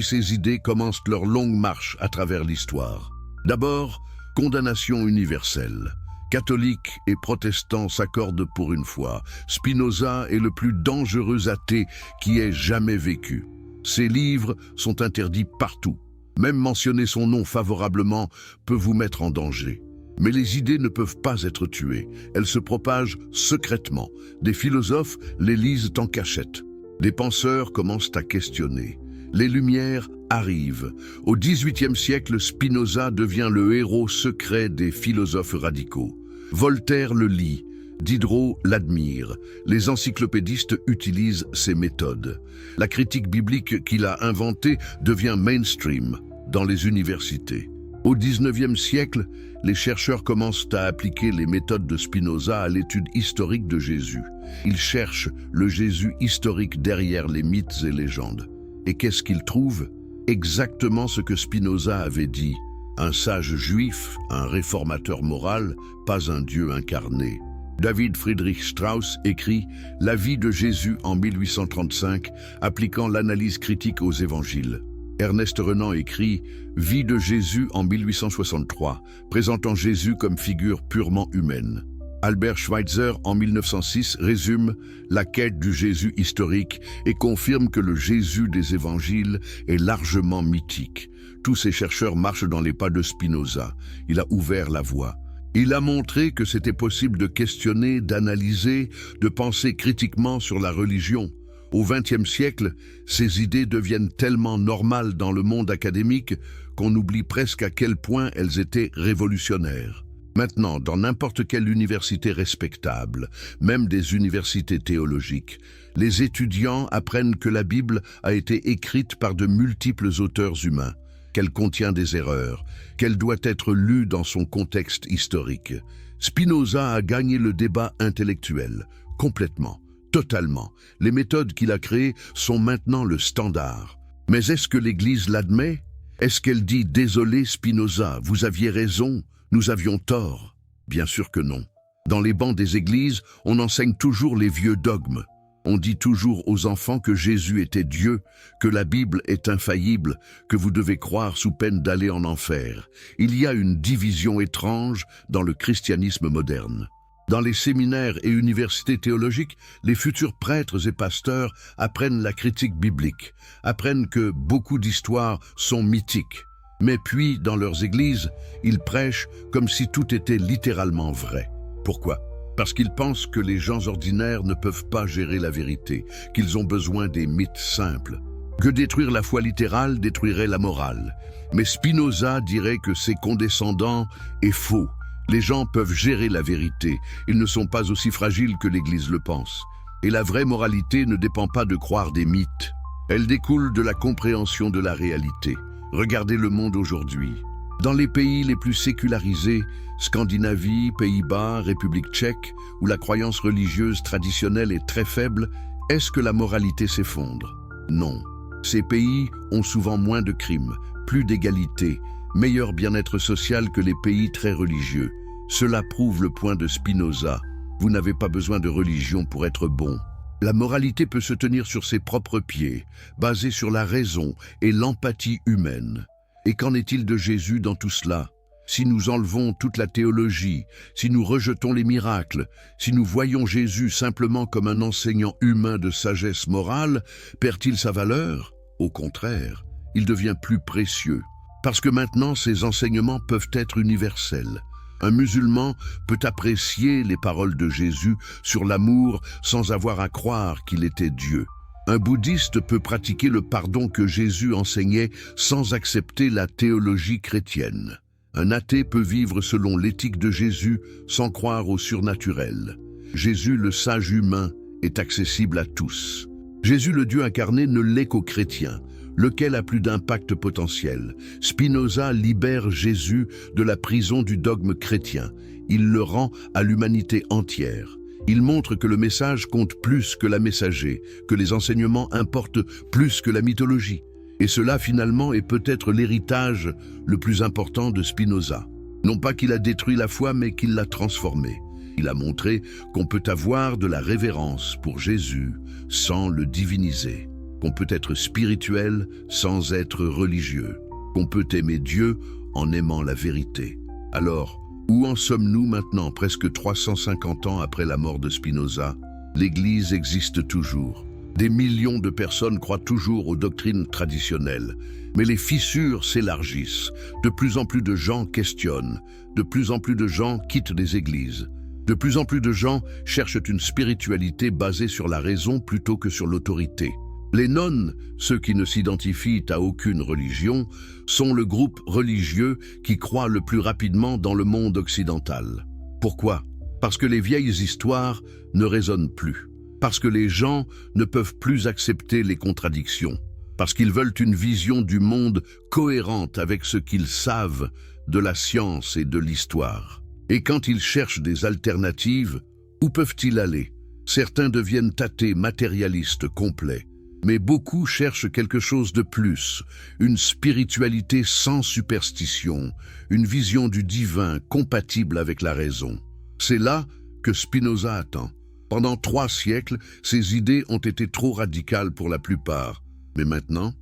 ses idées commencent leur longue marche à travers l'histoire. D'abord, condamnation universelle. Catholiques et protestants s'accordent pour une fois. Spinoza est le plus dangereux athée qui ait jamais vécu. Ses livres sont interdits partout. Même mentionner son nom favorablement peut vous mettre en danger. Mais les idées ne peuvent pas être tuées. Elles se propagent secrètement. Des philosophes les lisent en cachette. Des penseurs commencent à questionner. Les Lumières arrivent. Au XVIIIe siècle, Spinoza devient le héros secret des philosophes radicaux. Voltaire le lit, Diderot l'admire. Les encyclopédistes utilisent ses méthodes. La critique biblique qu'il a inventée devient mainstream dans les universités. Au XIXe siècle, les chercheurs commencent à appliquer les méthodes de Spinoza à l'étude historique de Jésus. Ils cherchent le Jésus historique derrière les mythes et légendes. Et qu'est-ce qu'ils trouvent? Exactement ce que Spinoza avait dit. Un sage juif, un réformateur moral, pas un Dieu incarné. David Friedrich Strauss écrit « La vie de Jésus en 1835, appliquant l'analyse critique aux évangiles ». Ernest Renan écrit « Vie de Jésus en 1863, présentant Jésus comme figure purement humaine ». Albert Schweitzer, en 1906, résume la quête du Jésus historique et confirme que le Jésus des évangiles est largement mythique. Tous ces chercheurs marchent dans les pas de Spinoza. Il a ouvert la voie. Il a montré que c'était possible de questionner, d'analyser, de penser critiquement sur la religion. Au XXe siècle, ces idées deviennent tellement normales dans le monde académique qu'on oublie presque à quel point elles étaient révolutionnaires. Maintenant, dans n'importe quelle université respectable, même des universités théologiques, les étudiants apprennent que la Bible a été écrite par de multiples auteurs humains, qu'elle contient des erreurs, qu'elle doit être lue dans son contexte historique. Spinoza a gagné le débat intellectuel, complètement, totalement. Les méthodes qu'il a créées sont maintenant le standard. Mais est-ce que l'Église l'admet? Est-ce qu'elle dit « Désolé Spinoza, vous aviez raison ». Nous avions tort. Bien sûr que non. Dans les bancs des églises, on enseigne toujours les vieux dogmes. On dit toujours aux enfants que Jésus était Dieu, que la Bible est infaillible, que vous devez croire sous peine d'aller en enfer. Il y a une division étrange dans le christianisme moderne. Dans les séminaires et universités théologiques, les futurs prêtres et pasteurs apprennent la critique biblique, apprennent que beaucoup d'histoires sont mythiques. Mais puis, dans leurs églises, ils prêchent comme si tout était littéralement vrai. Pourquoi? Parce qu'ils pensent que les gens ordinaires ne peuvent pas gérer la vérité, qu'ils ont besoin des mythes simples. Que détruire la foi littérale détruirait la morale. Mais Spinoza dirait que c'est condescendant et faux. Les gens peuvent gérer la vérité, ils ne sont pas aussi fragiles que l'Église le pense. Et la vraie moralité ne dépend pas de croire des mythes. Elle découle de la compréhension de la réalité. Regardez le monde aujourd'hui. Dans les pays les plus sécularisés, Scandinavie, Pays-Bas, République tchèque, où la croyance religieuse traditionnelle est très faible, est-ce que la moralité s'effondre? Non. Ces pays ont souvent moins de crimes, plus d'égalité, meilleur bien-être social que les pays très religieux. Cela prouve le point de Spinoza. Vous n'avez pas besoin de religion pour être bon. La moralité peut se tenir sur ses propres pieds, basée sur la raison et l'empathie humaine. Et qu'en est-il de Jésus dans tout cela? Si nous enlevons toute la théologie, si nous rejetons les miracles, si nous voyons Jésus simplement comme un enseignant humain de sagesse morale, perd-il sa valeur? Au contraire, il devient plus précieux. Parce que maintenant, ces enseignements peuvent être universels. Un musulman peut apprécier les paroles de Jésus sur l'amour sans avoir à croire qu'il était Dieu. Un bouddhiste peut pratiquer le pardon que Jésus enseignait sans accepter la théologie chrétienne. Un athée peut vivre selon l'éthique de Jésus sans croire au surnaturel. Jésus, le sage humain, est accessible à tous. Jésus le Dieu incarné ne l'est qu'aux chrétiens, lequel a plus d'impact potentiel. Spinoza libère Jésus de la prison du dogme chrétien. Il le rend à l'humanité entière. Il montre que le message compte plus que la messager, que les enseignements importent plus que la mythologie. Et cela, finalement, est peut-être l'héritage le plus important de Spinoza. Non pas qu'il a détruit la foi, mais qu'il l'a transformée. Il a montré qu'on peut avoir de la révérence pour Jésus sans le diviniser, qu'on peut être spirituel sans être religieux, qu'on peut aimer Dieu en aimant la vérité. Alors, où en sommes-nous maintenant, presque 350 ans après la mort de Spinoza? L'Église existe toujours. Des millions de personnes croient toujours aux doctrines traditionnelles, mais les fissures s'élargissent. De plus en plus de gens questionnent, de plus en plus de gens quittent les églises. De plus en plus de gens cherchent une spiritualité basée sur la raison plutôt que sur l'autorité. Les nonnes, ceux qui ne s'identifient à aucune religion, sont le groupe religieux qui croit le plus rapidement dans le monde occidental. Pourquoi? Parce que les vieilles histoires ne résonnent plus. Parce que les gens ne peuvent plus accepter les contradictions. Parce qu'ils veulent une vision du monde cohérente avec ce qu'ils savent de la science et de l'histoire. Et quand ils cherchent des alternatives, où peuvent-ils aller? Certains deviennent athées matérialistes complets. Mais beaucoup cherchent quelque chose de plus, une spiritualité sans superstition, une vision du divin compatible avec la raison. C'est là que Spinoza attend. Pendant 3 siècles, ces idées ont été trop radicales pour la plupart. Mais maintenant,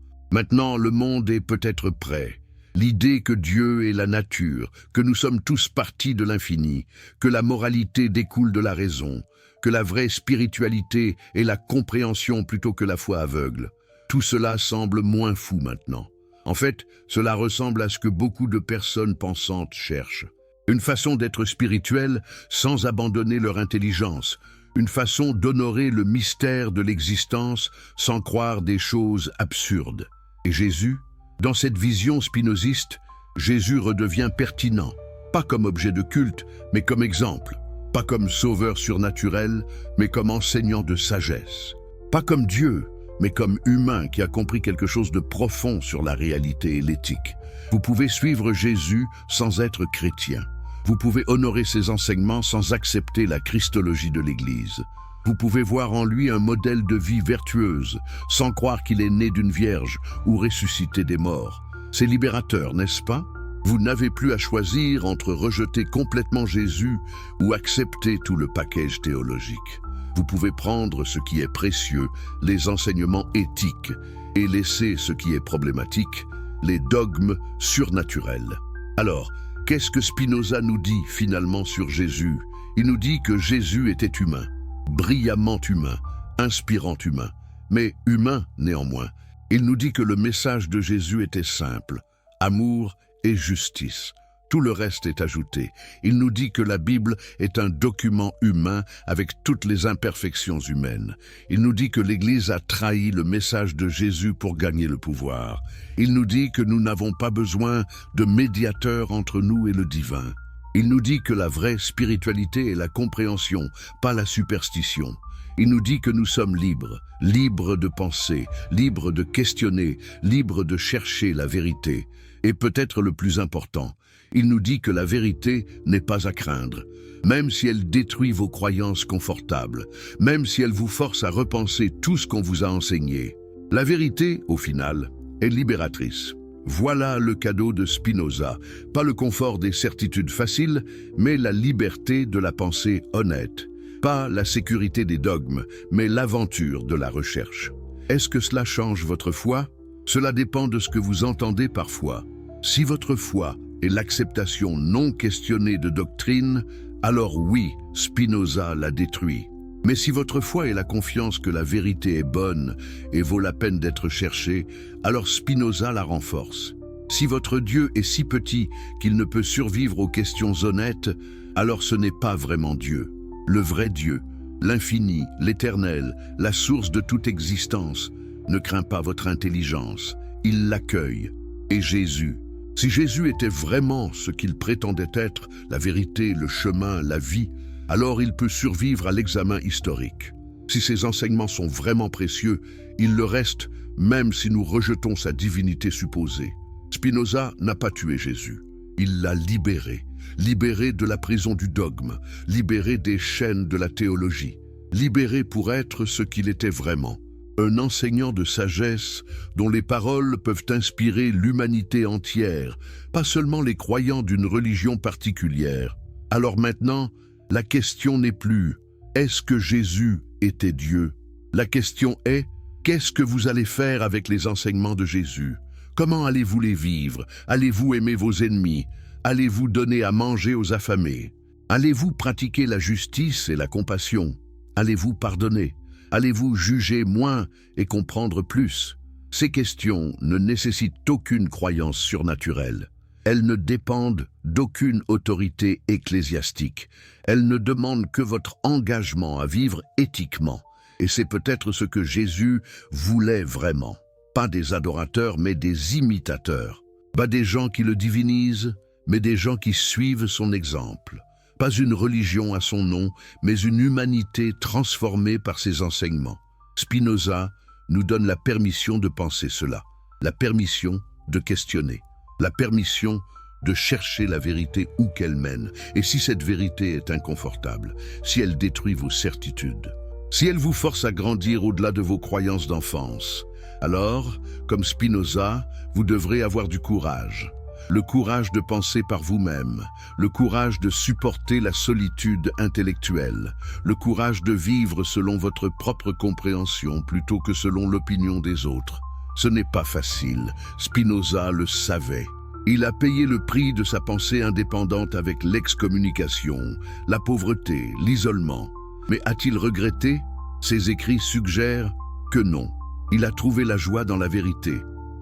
le monde est peut-être prêt. L'idée que Dieu est la nature, que nous sommes tous partis de l'infini, que la moralité découle de la raison, que la vraie spiritualité est la compréhension plutôt que la foi aveugle. Tout cela semble moins fou maintenant. En fait, cela ressemble à ce que beaucoup de personnes pensantes cherchent. Une façon d'être spirituelle sans abandonner leur intelligence, une façon d'honorer le mystère de l'existence sans croire des choses absurdes. Et Jésus, dans cette vision spinoziste, Jésus redevient pertinent, pas comme objet de culte, mais comme exemple, pas comme sauveur surnaturel, mais comme enseignant de sagesse, pas comme Dieu, mais comme humain qui a compris quelque chose de profond sur la réalité et l'éthique. Vous pouvez suivre Jésus sans être chrétien. Vous pouvez honorer ses enseignements sans accepter la christologie de l'Église. Vous pouvez voir en lui un modèle de vie vertueuse, sans croire qu'il est né d'une vierge ou ressuscité des morts. C'est libérateur, n'est-ce pas? Vous n'avez plus à choisir entre rejeter complètement Jésus ou accepter tout le package théologique. Vous pouvez prendre ce qui est précieux, les enseignements éthiques, et laisser ce qui est problématique, les dogmes surnaturels. Alors, qu'est-ce que Spinoza nous dit finalement sur Jésus? Il nous dit que Jésus était humain, brillamment humain, inspirant humain, mais humain néanmoins. Il nous dit que le message de Jésus était simple, amour et justice. Tout le reste est ajouté. Il nous dit que la Bible est un document humain avec toutes les imperfections humaines. Il nous dit que l'Église a trahi le message de Jésus pour gagner le pouvoir. Il nous dit que nous n'avons pas besoin de médiateur entre nous et le divin. Il nous dit que la vraie spiritualité est la compréhension, pas la superstition. Il nous dit que nous sommes libres, libres de penser, libres de questionner, libres de chercher la vérité. Et peut-être le plus important, il nous dit que la vérité n'est pas à craindre, même si elle détruit vos croyances confortables, même si elle vous force à repenser tout ce qu'on vous a enseigné. La vérité, au final, est libératrice. Voilà le cadeau de Spinoza, pas le confort des certitudes faciles, mais la liberté de la pensée honnête. Pas la sécurité des dogmes, mais l'aventure de la recherche. Est-ce que cela change votre foi? Cela dépend de ce que vous entendez par foi. Si votre foi est l'acceptation non questionnée de doctrine, alors oui, Spinoza l'a détruit. Mais si votre foi est la confiance que la vérité est bonne et vaut la peine d'être cherchée, alors Spinoza la renforce. Si votre Dieu est si petit qu'il ne peut survivre aux questions honnêtes, alors ce n'est pas vraiment Dieu. Le vrai Dieu, l'infini, l'éternel, la source de toute existence, ne craint pas votre intelligence, il l'accueille. Et Jésus, si Jésus était vraiment ce qu'il prétendait être, la vérité, le chemin, la vie, alors il peut survivre à l'examen historique. Si ces enseignements sont vraiment précieux, ils le restent même si nous rejetons sa divinité supposée. Spinoza n'a pas tué Jésus. Il l'a libéré, libéré de la prison du dogme, libéré des chaînes de la théologie, libéré pour être ce qu'il était vraiment, un enseignant de sagesse dont les paroles peuvent inspirer l'humanité entière, pas seulement les croyants d'une religion particulière. Alors maintenant, la question n'est plus « Est-ce que Jésus était Dieu ?» La question est « Qu'est-ce que vous allez faire avec les enseignements de Jésus ? Comment allez-vous les vivre? Allez-vous aimer vos ennemis? Allez-vous donner à manger aux affamés? Allez-vous pratiquer la justice et la compassion? Allez-vous pardonner? Allez-vous juger moins et comprendre plus? Ces questions ne nécessitent aucune croyance surnaturelle. Elles ne dépendent d'aucune autorité ecclésiastique. Elles ne demandent que votre engagement à vivre éthiquement. Et c'est peut-être ce que Jésus voulait vraiment. Pas des adorateurs, mais des imitateurs. Pas des gens qui le divinisent, mais des gens qui suivent son exemple. Pas une religion à son nom, mais une humanité transformée par ses enseignements. Spinoza nous donne la permission de penser cela, la permission de questionner, la permission de chercher la vérité où qu'elle mène. Et si cette vérité est inconfortable, si elle détruit vos certitudes, si elle vous force à grandir au-delà de vos croyances d'enfance, alors, comme Spinoza, vous devrez avoir du courage. Le courage de penser par vous-même, le courage de supporter la solitude intellectuelle, le courage de vivre selon votre propre compréhension plutôt que selon l'opinion des autres. Ce n'est pas facile, Spinoza le savait. Il a payé le prix de sa pensée indépendante avec l'excommunication, la pauvreté, l'isolement. Mais a-t-il regretté? Ses écrits suggèrent que non. Il a trouvé la joie dans la vérité.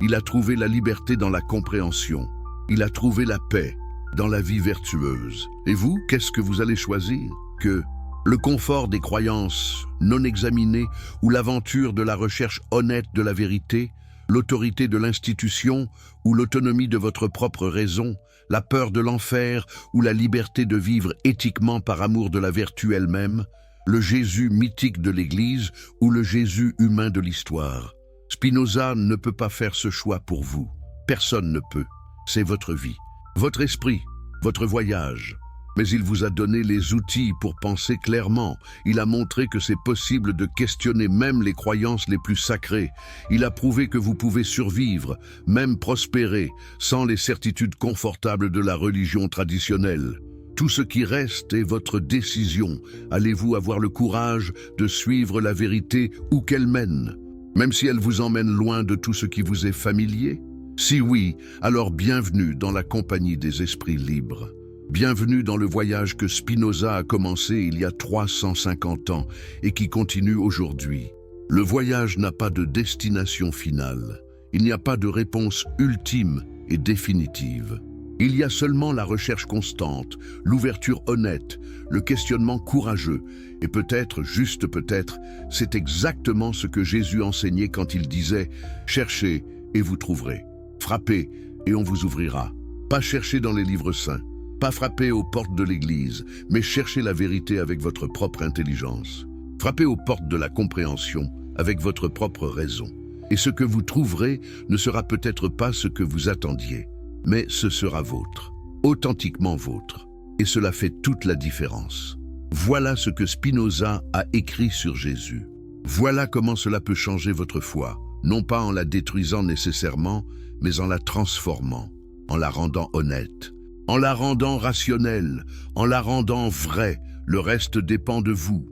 Il a trouvé la liberté dans la compréhension. Il a trouvé la paix dans la vie vertueuse. Et vous, qu'est-ce que vous allez choisir? Que le confort des croyances non examinées ou l'aventure de la recherche honnête de la vérité, l'autorité de l'institution ou l'autonomie de votre propre raison, la peur de l'enfer ou la liberté de vivre éthiquement par amour de la vertu elle-même, le Jésus mythique de l'Église ou le Jésus humain de l'histoire? Spinoza ne peut pas faire ce choix pour vous. Personne ne peut. C'est votre vie, votre esprit, votre voyage. Mais il vous a donné les outils pour penser clairement. Il a montré que c'est possible de questionner même les croyances les plus sacrées. Il a prouvé que vous pouvez survivre, même prospérer, sans les certitudes confortables de la religion traditionnelle. Tout ce qui reste est votre décision. Allez-vous avoir le courage de suivre la vérité où qu'elle mène, même si elle vous emmène loin de tout ce qui vous est familier? Si oui, alors bienvenue dans la compagnie des esprits libres. Bienvenue dans le voyage que Spinoza a commencé il y a 350 ans et qui continue aujourd'hui. Le voyage n'a pas de destination finale. Il n'y a pas de réponse ultime et définitive. Il y a seulement la recherche constante, l'ouverture honnête, le questionnement courageux. Et peut-être, juste peut-être, c'est exactement ce que Jésus enseignait quand il disait « Cherchez et vous trouverez. Frappez et on vous ouvrira. » Pas chercher dans les livres saints, pas frapper aux portes de l'Église, mais chercher la vérité avec votre propre intelligence. Frappez aux portes de la compréhension avec votre propre raison. Et ce que vous trouverez ne sera peut-être pas ce que vous attendiez, mais ce sera vôtre, authentiquement vôtre. Et cela fait toute la différence. Voilà ce que Spinoza a écrit sur Jésus. Voilà comment cela peut changer votre foi, non pas en la détruisant nécessairement, mais en la transformant, en la rendant honnête, en la rendant rationnelle, en la rendant vraie. Le reste dépend de vous.